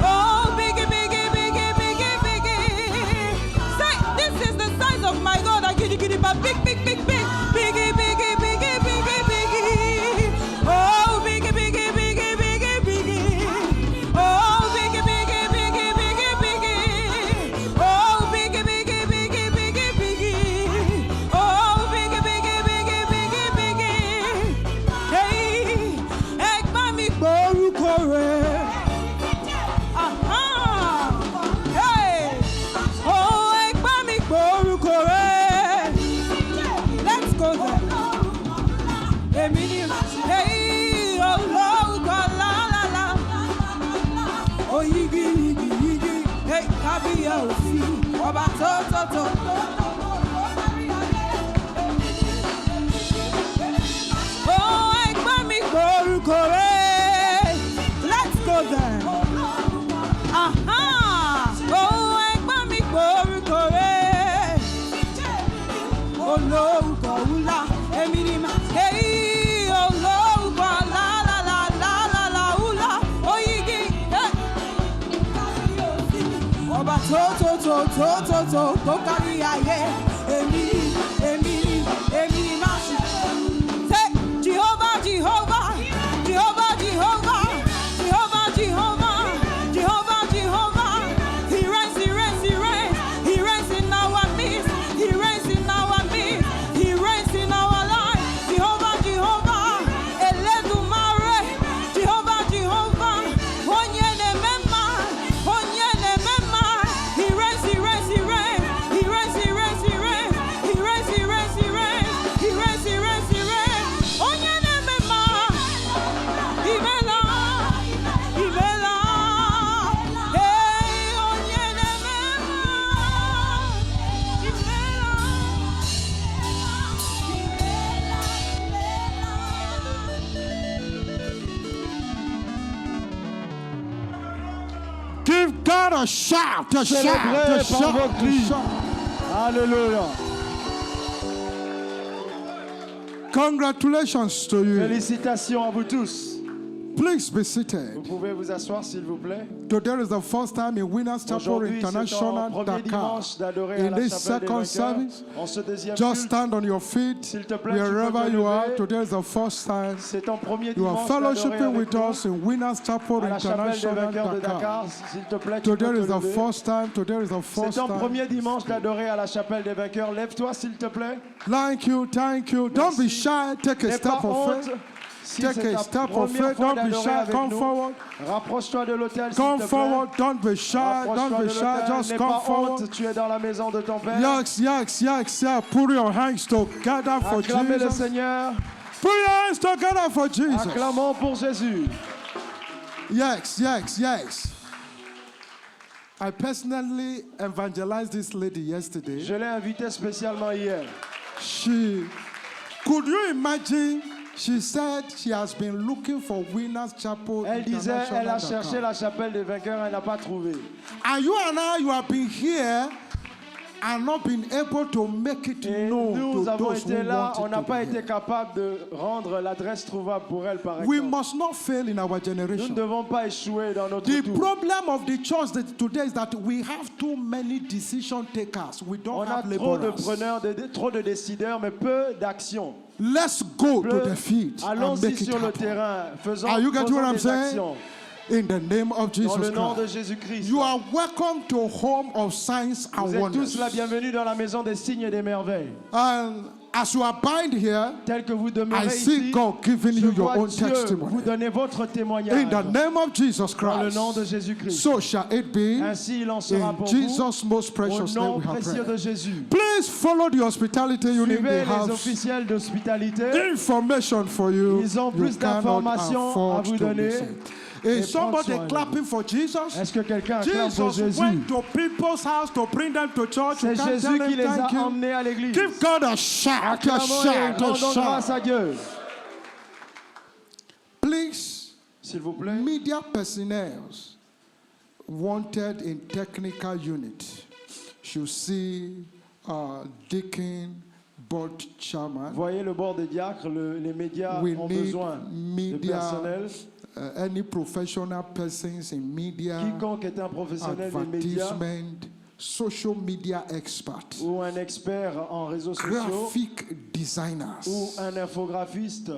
Oh, biggie, biggie, biggie, biggie, biggie. Say, this is the size of my God. I giddy giddy ba big, big, big, big, biggie, biggie, biggie, biggie, biggie. Oh, biggie, biggie, biggie, biggie, biggie. Oh, biggie, biggie, biggie, biggie, biggie. Oh, biggie, biggie, biggie, biggie, biggie. Oh, biggie, biggie, biggie, biggie, biggie. Hey, ẹgbẹ́ mi gbórúkọ rẹ̀. Aha. Hey. Oh, ẹgbẹ́ mi gbórúkọ rẹ̀. Let's go there. Èmi ni hey, olórúkọ lálálá. Oh, yigi, yigi, yigi. Hey, kábíyà òfin. Ọba tó, tó, tó. Oh, ẹgbẹ́ mi gbórúkọ rẹ̀. Let's go there. Aha! Oh, ẹgbẹ́ mi gbórúkọ rẹ̀. Olórúkọ ńlá, èmi ni mà. Hey, olórúkọ lálálálálálá ńlá. Oyigi, hey. Ọba tó, tó, tó, tó, tó, tó, tó kárí ayé. Èmi ni, èmi ni, èmi ni máa ṣe. Say, Jehovah, Jehovah, Jehovah, Jehovah, Jehovah, Jehovah, Jehovah, Jehovah. He reigns, he reigns, he reigns, he reigns in our midst, he reigns in our midst, he reigns in our life. Jehovah, Jehovah, Eledumare, Jehovah, Jehovah, Onyene Mema, Onyene Mema. He reigns, he reigns, he reigns, he reigns, he reigns, he reigns, he a shout, a shout, Célébrez a par shout, vos a cris. shout. Alléluia. Congratulations to you. Félicitations à vous tous. Please be Vous seated. pouvez vous asseoir s'il vous plaît. Today is the first time in Winners Chapel Aujourd'hui, c'est International ton premier Dakar. dimanche d'adorer à In la this chapelle des second vainqueurs. service, En ce deuxième just culte, stand on your feet s'il te plaît, tu peux wherever te you are. lever. Today is the first time C'est ton premier you are dimanche d'adorer fellowshipping avec with nous. us in Winners Chapel À la chapelle des International vainqueurs de Dakar. Dakar, s'il te plaît, tu peux Today te is the lever. first time. Today is the C'est first ton time. premier dimanche d'adorer à la chapelle des vainqueurs. Lève-toi s'il te plaît. Thank you, thank you. Don't be shy. Take a N'aie step pas of honte. faith. Si Take c'est a ta step of première faith. fois Don't be d'adorer shy. avec Come nous, forward. rapproche-toi de l'autel s'il Come te plaît. forward. Don't be shy. Don't Rapproche-toi be de shy. l'autel. Just N'aie come pas forward. honte, tu es dans la maison de ton Père. Yes, yes, yes, yes. Put your hands together for Acclamez le Jesus. Seigneur. Put your hands together for Jesus. Acclamons pour Jésus. Yes, yes, yes. I personally evangelized this lady yesterday. Je l'ai invitée spécialement hier. Could you imagine? She said she has been looking for Winners Chapel Elle disait, elle a International cherché Dakar. la chapelle des vainqueurs, elle n'a pas trouvé. And you have been here and not been able to make it Et known nous to avons those who été là, on want n'a it pas to be été here. capable de rendre l'adresse trouvable pour elle, par We exemple. must not fail in our Nous ne generation. devons pas échouer dans notre The tour. problem of the church today is that we have too many decision takers. We don't On a have trop de laborers. preneurs, trop de décideurs, mais peu d'action. Let's go to the field and Allons-y make it sur le happen. terrain, faisons, Are you getting what faisons I'm des saying? actions. In the name of Dans Jesus le nom de Christ. Jésus-Christ. You are welcome to Home of Signs and Vous êtes Wonders. tous la bienvenue dans la maison des signes et des merveilles. And as you abide here, Tel que vous demeurez I see ici, God giving je you your vois own Dieu vous testimony. donner votre témoignage. In the name of Jesus Dans le nom Christ. de Jésus-Christ. So shall it be. Ainsi il en sera In pour Jesus' most vous. Au precious name nom we have précieux de prayed. Jésus. Please follow the hospitality unit. Suivez They les have officiels d'hospitalité. information for you. Ils ont You plus cannot d'informations à afford vous to donner. miss it. Et Is somebody prendre soin de clapping for Jesus? Est-ce que quelqu'un acclame pour Jesus Jésus? went to people's house to bring them to church. You C'est can't Jésus tell qui him les a thank you. emmenés à l'église. Give God a shout, a Acclamons et shout, a rendons grâce shout. à Dieu. Please, S'il vous plaît. media personnel wanted in technical unit should see Deacon Board Chairman. Voyez le bord des diacres, les médias We ont need besoin de media, personnel. any professional persons in media, Quiconque est un professionnel des médias advertisement, social media expert, ou un expert en réseaux sociaux graphic designers. ou un infographiste,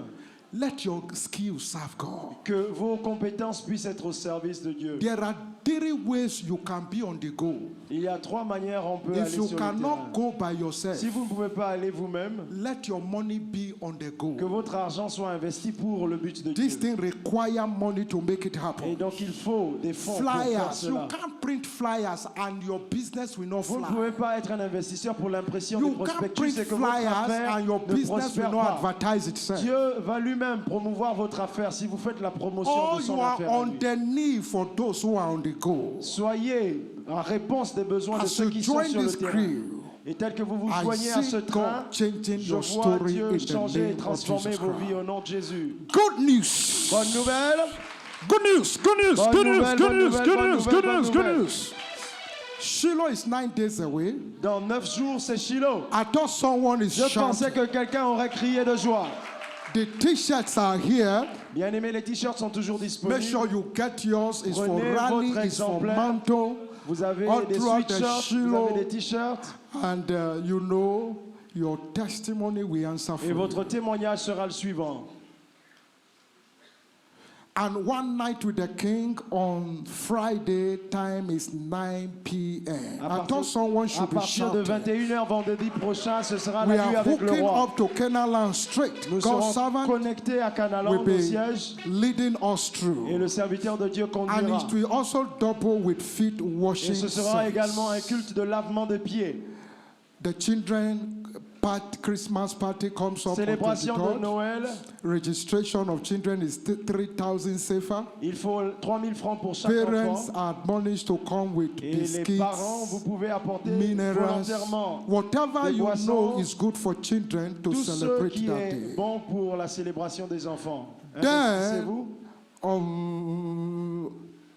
Let your skills serve God. que vos compétences puissent être au service de Dieu. There are 3 ways you can be on the go. Il y a 3 manières on peut aller If you sur le terrain. cannot go by yourself, Si vous ne pouvez pas aller vous-même, let your money be on the go. que votre argent soit investi pour le but de This Dieu. thing require money to make it Et happen. donc il faut des fonds pour faire Flyers, you cela. can't print flyers and your business will not Vous ne fly. pouvez pas être un investisseur pour l'impression des You can't prospectus print et que votre flyers affaire and your ne business will prospère not pas. advertise itself. Dieu va lui-même promouvoir votre affaire si vous faites la promotion Or de you son are affaire. à on lui. the knee for those who are on the go. Soyez en réponse des besoins de As ceux you qui sont join sur le this terrain. crew, Et tel que vous vous I joignez à ce see train, God changing je your vois story Dieu in the changer et name of transformer Jesus vos vies Christ. au nom de Jésus. Good news. Bonne nouvelle. Good news, good news, Bonne good news, nouvelle, good bonne news, nouvelle, good bonne news, nouvelle, good bonne news, good nouvelle. news. Shiloh is 9 days away. Dans 9 jours, c'est Shiloh. I thought someone is Je pensais shouting. que quelqu'un aurait crié de joie. The t-shirts are here. Bien aimé, les t-shirts sont toujours Make disponibles. sure you get yours. It's for Prenez rally, votre it's for exemplaire. mantle. Vous avez All des throughout the sweatshirts, vous Shiloh. avez des t-shirts. And you know, your testimony will answer for Et votre you. témoignage sera le suivant. And one night with the king on Friday, time is 9 p.m. I thought someone À should be partir de shouting. 21h vendredi prochain, ce sera We la nuit are avec le hooking roi. up to Kenaland Street. Nous God's serons servant connectés à will Canalan au be siège leading us et through. le serviteur de Dieu And conduira. it will also double with feet Et washing ce sera également un service. culte de lavement de pieds. The children Christmas party comes up on Célébration de 23rd. Noël. Registration of children is 3,000 safer. Il faut 3000 francs pour chaque Parents enfant. are admonished to come with Et les parents, vous biscuits, pouvez apporter minerals, volontairement whatever des you boissons, know is good for children to tout ce celebrate qui that est day. bon pour la célébration des enfants. Then, Investissez-vous.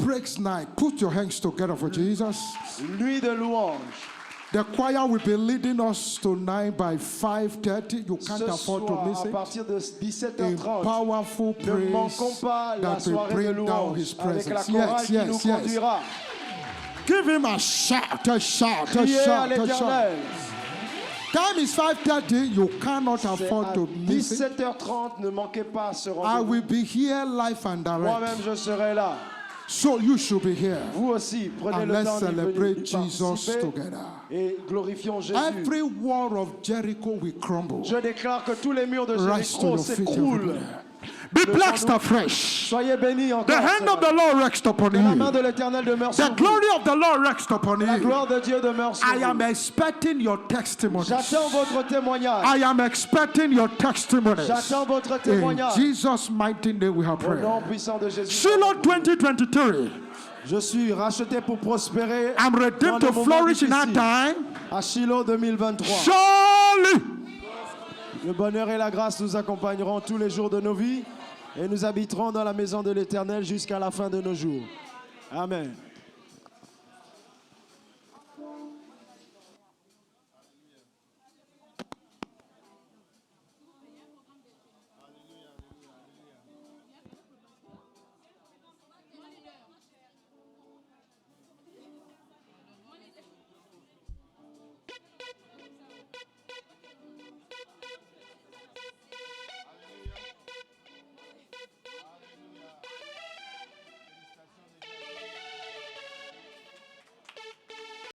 praise night. Put your hands together for Jesus. Nuit de louange. The choir will be leading us tonight by 5:30. You can't Ce afford to soir, miss à it. partir de A 17h30, powerful ne praise manquons pas la that will soirée de bring down louange His avec la presence. chorale qui nous Yes, yes, yes. conduira. Give Him a shout, a shout, a Priez à shout, a shout. l'Éternel. Time is 5:30. You cannot C'est afford à to miss it. 17h30, ne manquez pas ce I rendez-vous. will be here live and direct. Moi-même, je serai là. So you should be here. Vous aussi, prenez And le let's temps d'y celebrate venir, d'y Jesus participer together. et glorifions Jésus. Every wall of Jericho will crumble. Je déclare que tous les murs de Rise to Jéricho your feet, s'écroulent. everybody. Be blessed afresh. Soyez bénis encore. The hand of the Lord rests upon Que la main de you. l'Éternel demeure sur The vous. glory of the Lord rests upon La you. gloire de Dieu demeure sur I am vous. expecting your testimonies. J'attends votre témoignage. I am expecting your testimonies. J'attends votre In témoignage. Jesus' mighty name we have Au nom prayed. puissant de Jésus. Shiloh 2023. Je suis racheté pour prospérer. I'm dans redeemed les to moments flourish in that difficiles. time. À Shiloh 2023. Surely. Le bonheur et la grâce nous accompagneront tous les jours de nos vies et nous habiterons dans la maison de l'Éternel jusqu'à la fin de nos jours. Amen.